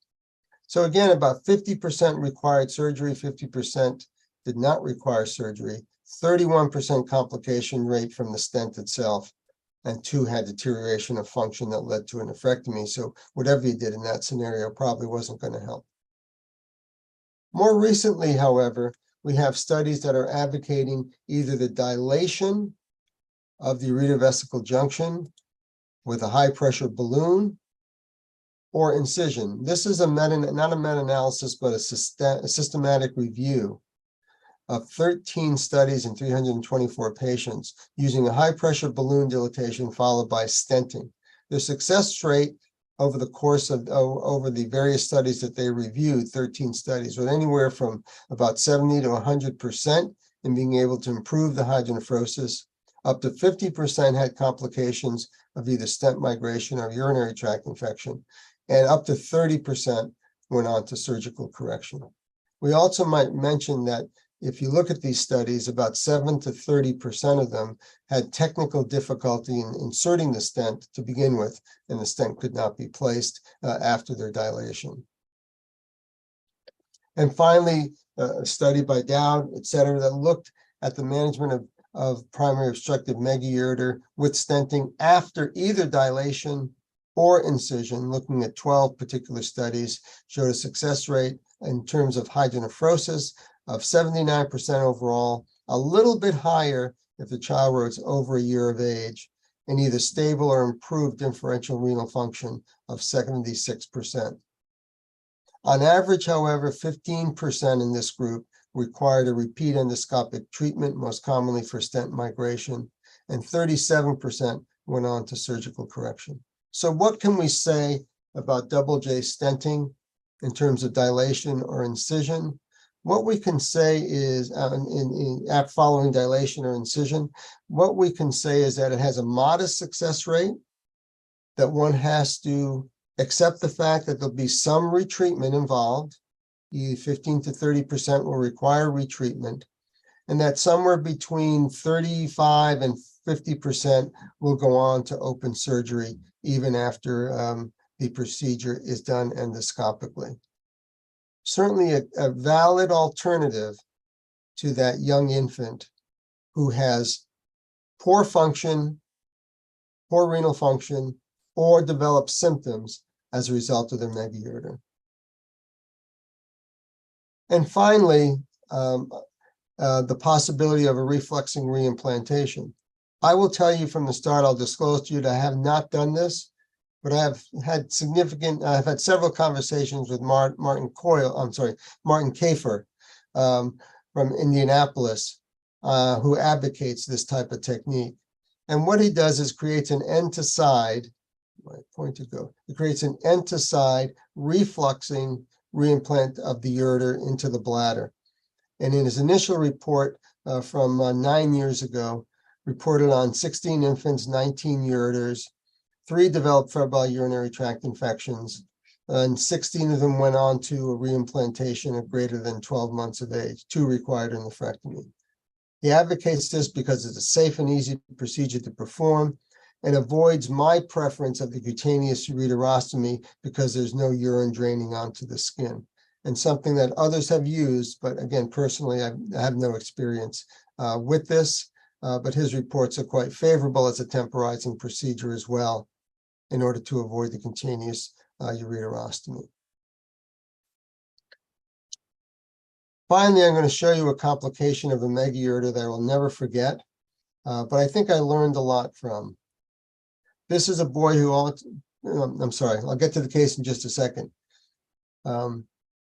So again, about 50% required surgery, 50% did not require surgery, 31% complication rate from the stent itself, and 2 had deterioration of function that led to a nephrectomy. So whatever you did in that scenario probably wasn't going to help. More recently, however, we have studies that are advocating either the dilation of the ureterovesical junction with a high pressure balloon or incision. This is not a meta-analysis, but a systematic review of 13 studies in 324 patients using a high pressure balloon dilatation followed by stenting. The success rate over the course of over the various studies that they reviewed, 13 studies, was anywhere from about 70 to 100% in being able to improve the hydronephrosis. Up to 50% had complications of either stent migration or urinary tract infection, and up to 30% went on to surgical correction. We also might mention that if you look at these studies, about 7 to 30% of them had technical difficulty in inserting the stent to begin with, and the stent could not be placed after their dilation. And finally, a study by Dowd, et cetera, that looked at the management of primary obstructive megaureter with stenting after either dilation or incision, looking at 12 particular studies, showed a success rate in terms of hydronephrosis of 79% overall, a little bit higher if the child was over a year of age, and either stable or improved differential renal function of 76%. On average, however, 15% in this group required a repeat endoscopic treatment, most commonly for stent migration, and 37% went on to surgical correction. So what can we say about double J stenting in terms of dilation or incision? What we can say is, following dilation or incision, what we can say is that it has a modest success rate, that one has to accept the fact that there'll be some retreatment involved, 15 to 30% will require retreatment, and that somewhere between 35 and 50% will go on to open surgery even after the procedure is done endoscopically. Certainly a valid alternative to that young infant who has poor function, poor renal function, or develops symptoms as a result of their megaureter. And finally, the possibility of a refluxing reimplantation. I will tell you from the start, I'll disclose to you that I have not done this, but I've had several conversations with Martin Kafer from Indianapolis, who advocates this type of technique. And what he does is creates an end-to-side, it creates an end-to-side refluxing reimplant of the ureter into the bladder. And in his initial report from 9 years ago, reported on 16 infants, 19 ureters, 3 developed febrile urinary tract infections, and 16 of them went on to a reimplantation of greater than 12 months of age. 2 required a nephrectomy. He advocates this because it's a safe and easy procedure to perform and avoids my preference of the cutaneous ureterostomy because there's no urine draining onto the skin, and something that others have used, but again, personally, I have no experience with this, but his reports are quite favorable as a temporizing procedure as well in order to avoid the cutaneous ureterostomy. Finally, I'm going to show you a complication of a megaureter that I will never forget, but I think I learned a lot from. This is a boy who I'm sorry, I'll get to the case in just a second.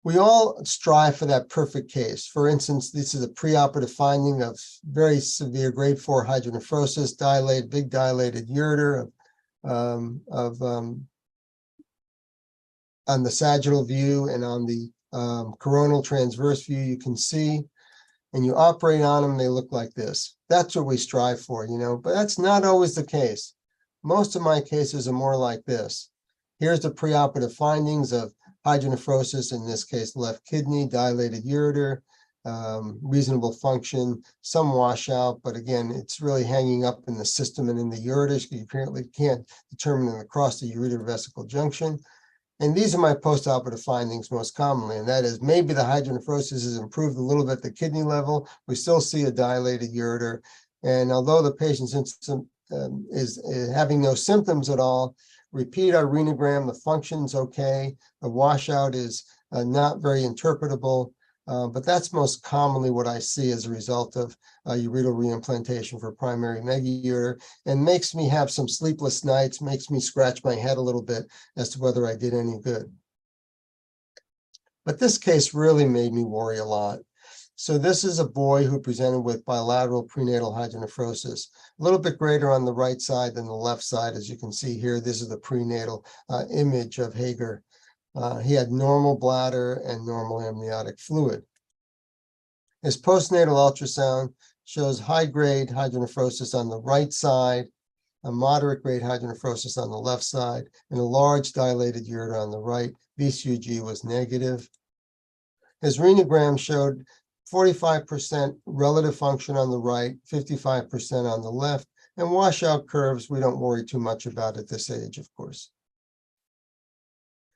We all strive for that perfect case. For instance, this is a preoperative finding of very severe grade 4 hydronephrosis, big dilated ureter on the sagittal view and on the coronal transverse view, you can see, and you operate on them, they look like this. That's what we strive for, but that's not always the case. Most of my cases are more like this. Here's the preoperative findings of hydronephrosis, in this case, left kidney, dilated ureter, reasonable function, some washout, but again, it's really hanging up in the system and in the ureter. You apparently can't determine them across the ureter-vesical junction. And these are my postoperative findings most commonly, and that is maybe the hydronephrosis has improved a little bit at the kidney level. We still see a dilated ureter. And although the patient's is having no symptoms at all, repeat our renogram, the function's okay. The washout is not very interpretable, but that's most commonly what I see as a result of ureteral reimplantation for primary megaureter, and makes me have some sleepless nights, makes me scratch my head a little bit as to whether I did any good. But this case really made me worry a lot. So this is a boy who presented with bilateral prenatal hydronephrosis, a little bit greater on the right side than the left side. As you can see here, this is the prenatal image of Hager. He had normal bladder and normal amniotic fluid. His postnatal ultrasound shows high-grade hydronephrosis on the right side, a moderate-grade hydronephrosis on the left side, and a large dilated ureter on the right. VCUG was negative. His renogram showed 45% relative function on the right, 55% on the left, and washout curves we don't worry too much about at this age, of course.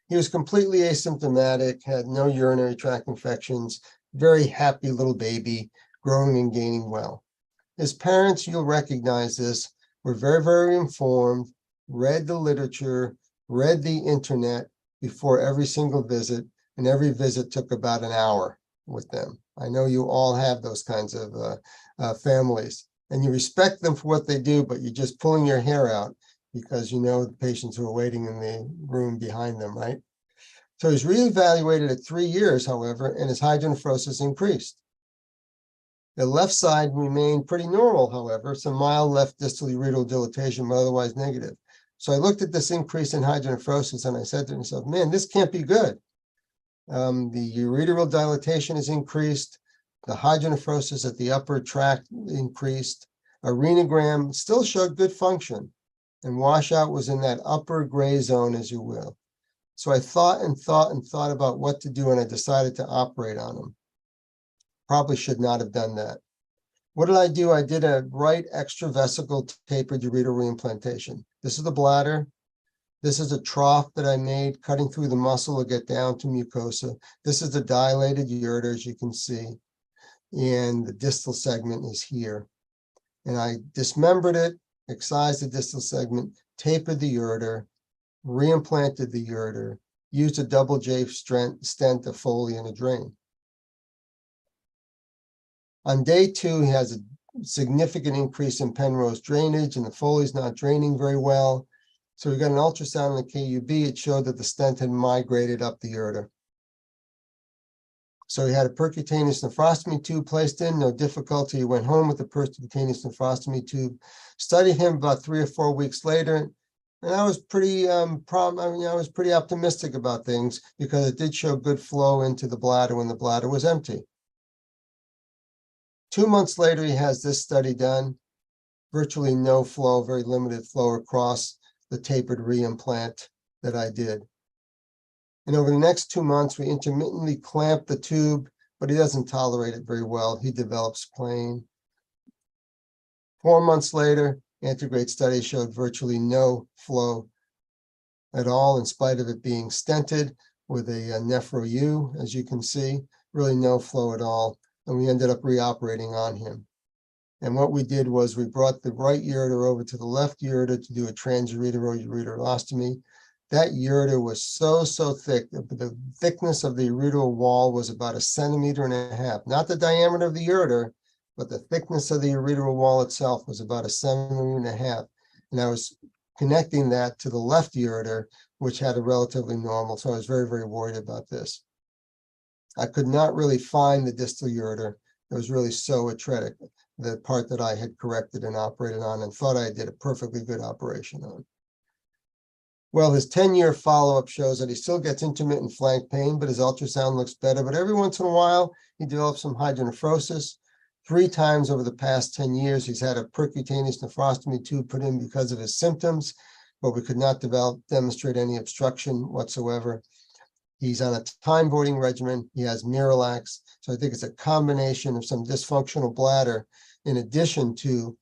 He was completely asymptomatic, had no urinary tract infections, very happy little baby, growing and gaining well. His parents, you'll recognize this, were very, very informed, read the literature, read the internet before every single visit, and every visit took about an hour with them. I know you all have those kinds of families, and you respect them for what they do, but you're just pulling your hair out because you know the patients who are waiting in the room behind them, right? So he's reevaluated at 3 years, however, and his hydronephrosis increased. The left side remained pretty normal, however, some mild left distal ureteral dilatation, but otherwise negative. So I looked at this increase in hydronephrosis and I said to myself, man, this can't be good. The ureteral dilatation is increased. The hydronephrosis at the upper tract increased. A renogram still showed good function, and washout was in that upper gray zone, as you will. So I thought about what to do, and I decided to operate on him. Probably should not have done that. What did I do? I did a right extravesical tapered ureteral reimplantation. This is the bladder. This is a trough that I made, cutting through the muscle to get down to mucosa. This is the dilated ureter, as you can see, and the distal segment is here. And I dismembered it, excised the distal segment, tapered the ureter, reimplanted the ureter, used a double J stent, a Foley, and a drain. On day 2, he has a significant increase in Penrose drainage, and the Foley's not draining very well. So we got an ultrasound on the KUB. It showed that the stent had migrated up the ureter. So he had a percutaneous nephrostomy tube placed in, no difficulty. He went home with the percutaneous nephrostomy tube. Studied him about 3 or 4 weeks later, and I was pretty I was pretty optimistic about things because it did show good flow into the bladder when the bladder was empty. 2 months later, he has this study done. Virtually no flow, very limited flow across the tapered reimplant that I did. And over the next 2 months, we intermittently clamp the tube, but he doesn't tolerate it very well. He develops spleen. 4 months later, antegrade study showed virtually no flow at all, in spite of it being stented with a nephro-U, as you can see, really no flow at all. And we ended up reoperating on him. And what we did was we brought the right ureter over to the left ureter to do a transureteral ureterostomy. That ureter was so thick. The thickness of the ureteral wall was about 1.5 centimeters, not the diameter of the ureter, but the thickness of the ureteral wall itself was about 1.5 centimeters. And I was connecting that to the left ureter, which had a relatively normal. So I was very worried about this. I could not really find the distal ureter. It was really so atretic, the part that I had corrected and operated on and thought I did a perfectly good operation on. Well, his 10-year follow-up shows that he still gets intermittent flank pain, but his ultrasound looks better. But every once in a while, he develops some hydronephrosis. 3 times over the past 10 years, he's had a percutaneous nephrostomy tube put in because of his symptoms, but we could not demonstrate any obstruction whatsoever. He's on a time voiding regimen. He has Miralax. So I think it's a combination of some dysfunctional bladder in addition to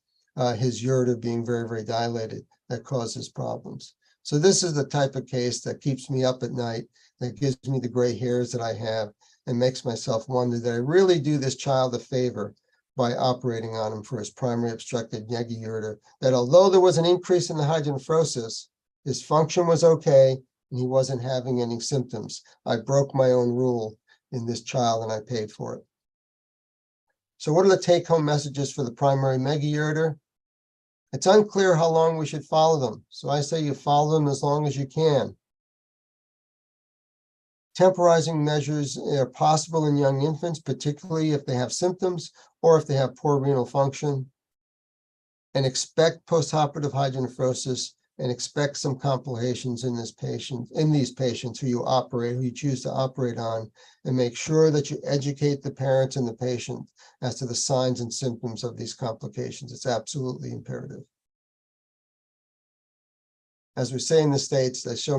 his ureter being very dilated that causes problems. So this is the type of case that keeps me up at night, that gives me the gray hairs that I have and makes myself wonder that I really do this child a favor by operating on him for his primary obstructed megaurethra, that although there was an increase in the hydronephrosis, his function was okay and he wasn't having any symptoms. I broke my own rule in this child and I paid for it. So what are the take-home messages for the primary megaurethra? It's unclear how long we should follow them. So I say you follow them as long as you can. Temporizing measures are possible in young infants, particularly if they have symptoms or if they have poor renal function. And expect postoperative hydronephrosis and expect some complications in these patients who you choose to operate on, and make sure that you educate the parents and the patient as to the signs and symptoms of these complications. It's absolutely imperative. As we say in the States, I show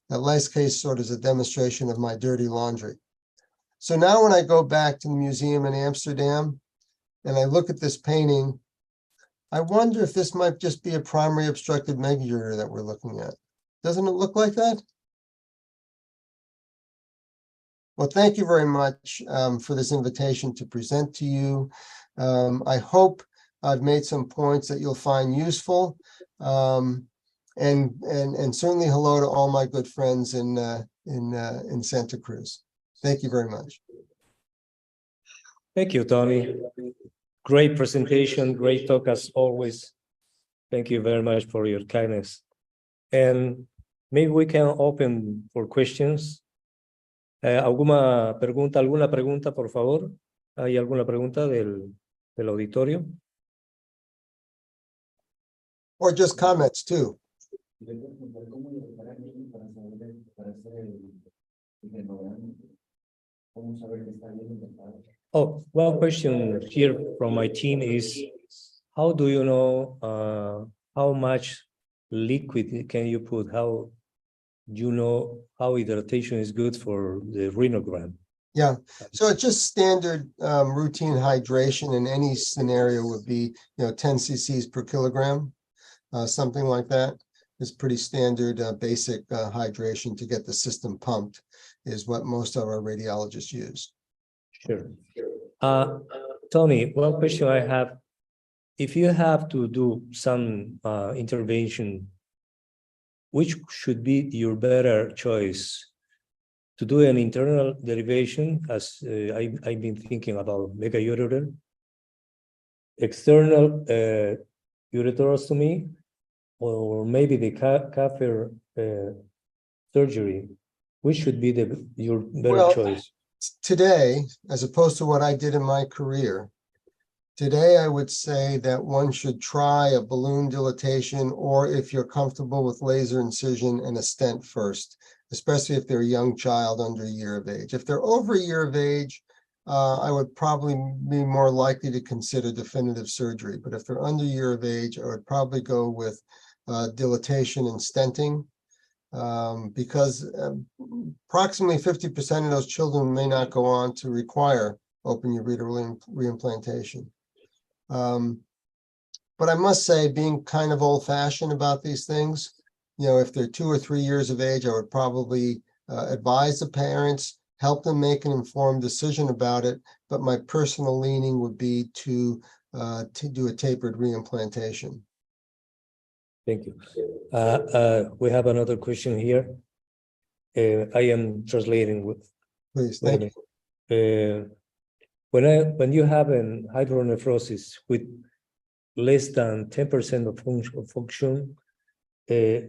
that last case sort of as a demonstration of my dirty laundry. So now when I go back to the museum in Amsterdam and I look at this painting, I wonder if this might just be a primary obstructive megaurethra that we're looking at. Doesn't it look like that? Well, thank you very much for this invitation to present to you. I hope I've made some points that you'll find useful. And certainly hello to all my good friends in Santa Cruz. Thank you very much. Thank you, Tony. Great presentation, great talk as always. Thank you very much for your kindness. And maybe we can open for questions. ¿Alguna pregunta, por favor? ¿Hay alguna pregunta del auditorio? Or just comments too. Oh, one question here from my team is, how do you know how much liquid can you put? How do you know how hydratation is good for the renogram? Yeah, so it's just standard routine hydration in any scenario would be, 10 cc's per kilogram, something like that. Is pretty standard basic hydration to get the system pumped is what most of our radiologists use. Sure. Tony, one question I have, if you have to do some intervention, which should be your better choice? To do an internal derivation, as I've been thinking about megaurethra, external ureterostomy, or maybe the catheter surgery, which should be your better choice? Today, as opposed to what I did in my career, today I would say that one should try a balloon dilatation, or if you're comfortable with laser incision and a stent first, especially if they're a young child under a year of age. If they're over a year of age, I would probably be more likely to consider definitive surgery. But if they're under a year of age, I would probably go with dilatation and stenting, because approximately 50% of those children may not go on to require open ureteral reimplantation. But I must say, being kind of old-fashioned about these things, if they're 2 or 3 years of age, I would probably advise the parents, help them make an informed decision about it. But my personal leaning would be to do a tapered reimplantation. Thank you. We have another question here. I am translating with. Please, Wait a thank you. minute. When you have an hydronephrosis with less than 10% of function,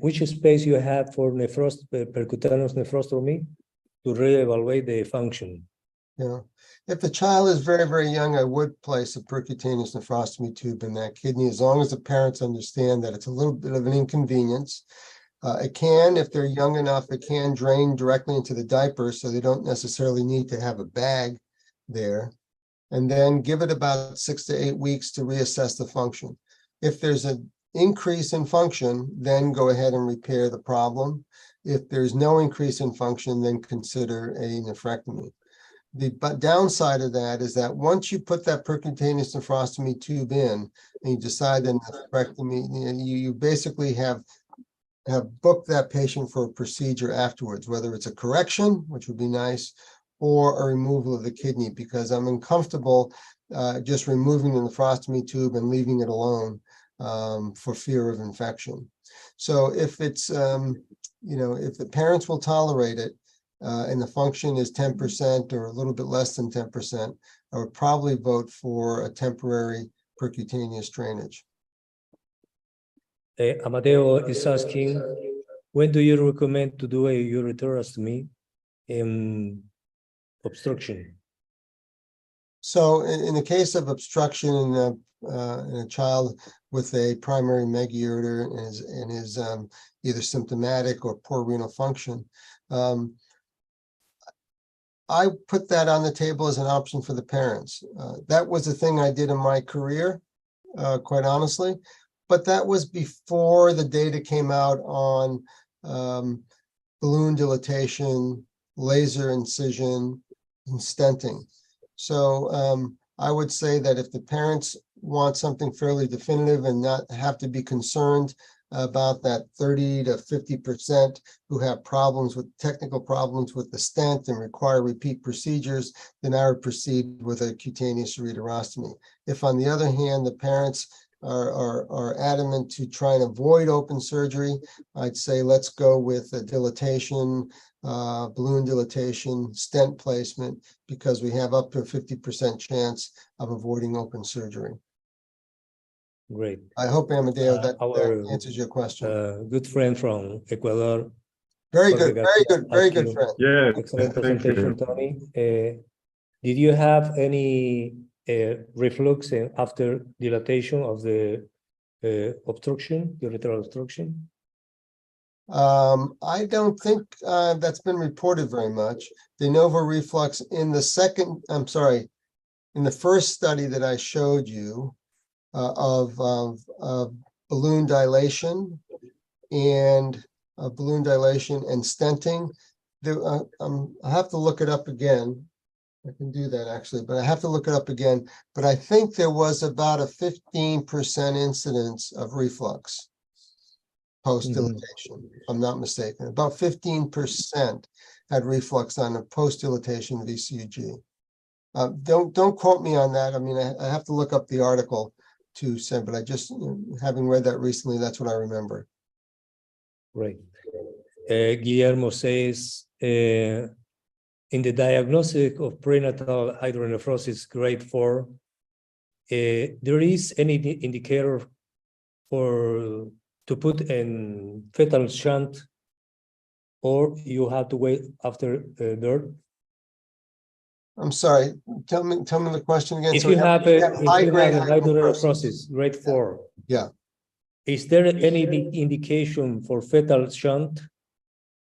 which space you have for percutaneous nephrostomy to reevaluate the function? Yeah, if the child is very, very young, I would place a percutaneous nephrostomy tube in that kidney, as long as the parents understand that it's a little bit of an inconvenience. It can, if they're young enough, it can drain directly into the diaper, so they don't necessarily need to have a bag there. And then give it about 6 to 8 weeks to reassess the function. If there's an increase in function, then go ahead and repair the problem. If there's no increase in function, then consider a nephrectomy. The downside of that is that once you put that percutaneous nephrostomy tube in and you decide that nephrectomy, you basically have booked that patient for a procedure afterwards, whether it's a correction, which would be nice, or a removal of the kidney, because I'm uncomfortable just removing the nephrostomy tube and leaving it alone for fear of infection. So if it's, if the parents will tolerate it, and the function is 10% or a little bit less than 10%, I would probably vote for a temporary percutaneous drainage. Amadeo is asking, when do you recommend to do a ureterostomy in obstruction? So in the case of obstruction in a child with a primary megaureter and is either symptomatic or poor renal function, I put that on the table as an option for the parents. That was the thing I did in my career, quite honestly, but that was before the data came out on balloon dilatation, laser incision, and stenting. So I would say that if the parents want something fairly definitive and not have to be concerned about that 30 to 50% who have problems with technical problems with the stent and require repeat procedures, then I would proceed with a cutaneous ureterostomy. If on the other hand, the parents are adamant to try and avoid open surgery, I'd say let's go with a dilatation, balloon dilatation, stent placement, because we have up to a 50% chance of avoiding open surgery. Great. I hope, Amadeo, that answers your question. Good friend from Ecuador. Very good, very good friend. Yeah, Excellent thank presentation, you. Tony. Did you have any reflux after dilatation of the obstruction, ureteral obstruction? I don't think that's been reported very much. De novo reflux in the in the first study that I showed you of balloon dilation and stenting. I have to look it up again. I can do that actually, but I have to look it up again. But I think there was about a 15% incidence of reflux post-dilatation, if I'm not mistaken. About 15% had reflux on a post-dilatation VCUG. Don't quote me on that. I mean, I have to look up the article to say, but I just, having read that recently, that's what I remember. Right. Guillermo says, in the diagnosis of prenatal hydronephrosis grade 4, there is any indicator to put in fetal shunt, or you have to wait after birth? I'm sorry, tell me the question again. If So you have a high-grade hydronephrosis grade 4, yeah. Is there any indication for fetal shunt,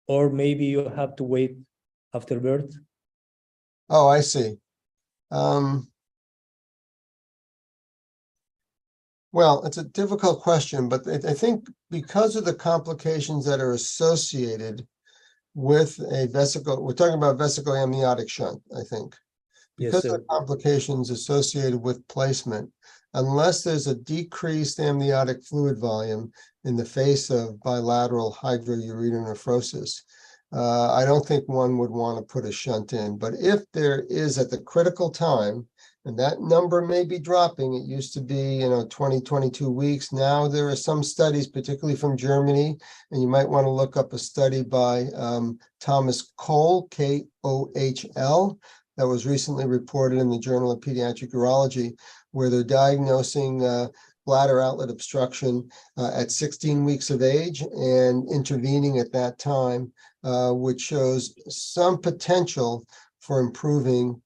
or maybe you have to wait after birth? Oh, I see. Well, it's a difficult question, but I think because of the complications that are associated with a vesicle, we're talking about vesicle amniotic shunt, I think. Because of the complications associated with placement, unless there's a decreased amniotic fluid volume in the face of bilateral hydroureteronephrosis, I don't think one would want to put a shunt in, but if there is at the critical time, and that number may be dropping, it used to be, 20, 22 weeks. Now there are some studies, particularly from Germany, and you might want to look up a study by Thomas Kohl, Kohl, that was recently reported in the Journal of Pediatric Urology, where they're diagnosing bladder outlet obstruction at 16 weeks of age and intervening at that time, which shows some potential for improving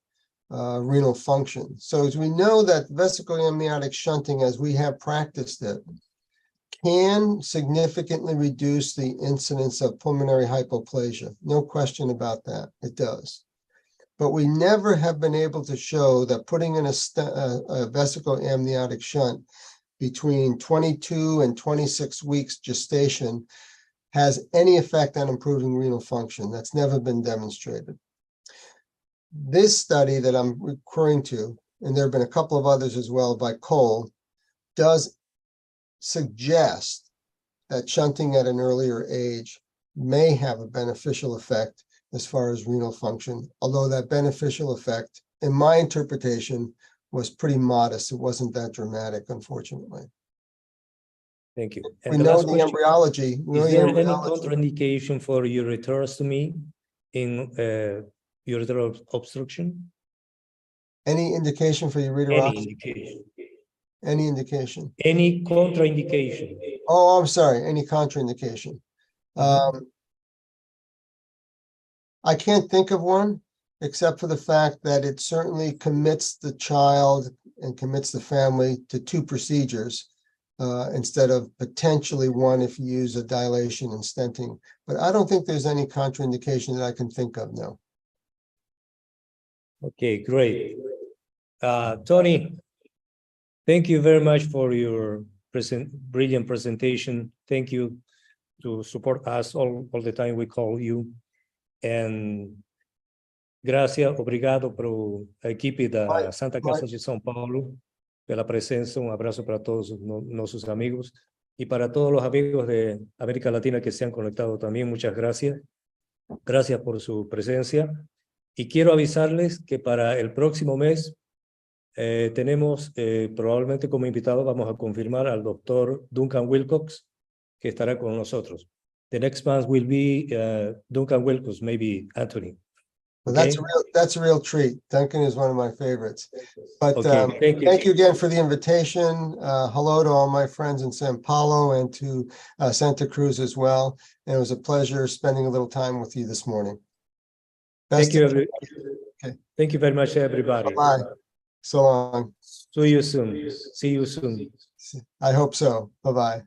renal function. So as we know that vesical amniotic shunting, as we have practiced it, can significantly reduce the incidence of pulmonary hypoplasia. No question about that, it does. But we never have been able to show that putting in a vesical amniotic shunt between 22 and 26 weeks gestation has any effect on improving renal function. That's never been demonstrated. This study that I'm referring to, and there have been a couple of others as well by Kohl, does suggest that shunting at an earlier age may have a beneficial effect as far as renal function, although that beneficial effect, in my interpretation, was pretty modest. It wasn't that dramatic, unfortunately. Thank you. We And the know last the question, embryology. is there any contraindication for ureterostomy in ureteral obstruction? Any indication for Any ureteroscopy? indication? Any indication? Any contraindication? Oh, I'm sorry, any contraindication. I can't think of one, except for the fact that it certainly commits the child and commits the family to two procedures instead of potentially one if you use a dilation and stenting. But I don't think there's any contraindication that I can think of, no. Okay, great. Tony, thank you very much for your brilliant presentation. Thank you to support us all the time we call you. And gracias, obrigado para a equipe da Santa Casa de São Paulo pela presença. Um abraço para todos nossos amigos y para todos los amigos de América Latina que se han conectado también. Muchas gracias. Gracias por su presencia. Y quiero avisarles que para el próximo mes tenemos probablemente como invitado, vamos a confirmar al doctor Duncan Wilcox, que estará con nosotros. The next month will be Duncan Wilcox, maybe Anthony. Well, Okay? that's a real treat. Duncan is one of my favorites. But Okay, thank you again for the invitation. Hello to all my friends in Sao Paulo and to Santa Cruz as well. And it was a pleasure spending a little time with you this morning. Thank you. Okay. Thank you very much, everybody. Bye. So long. See you soon. See you soon. I hope so. Bye-bye.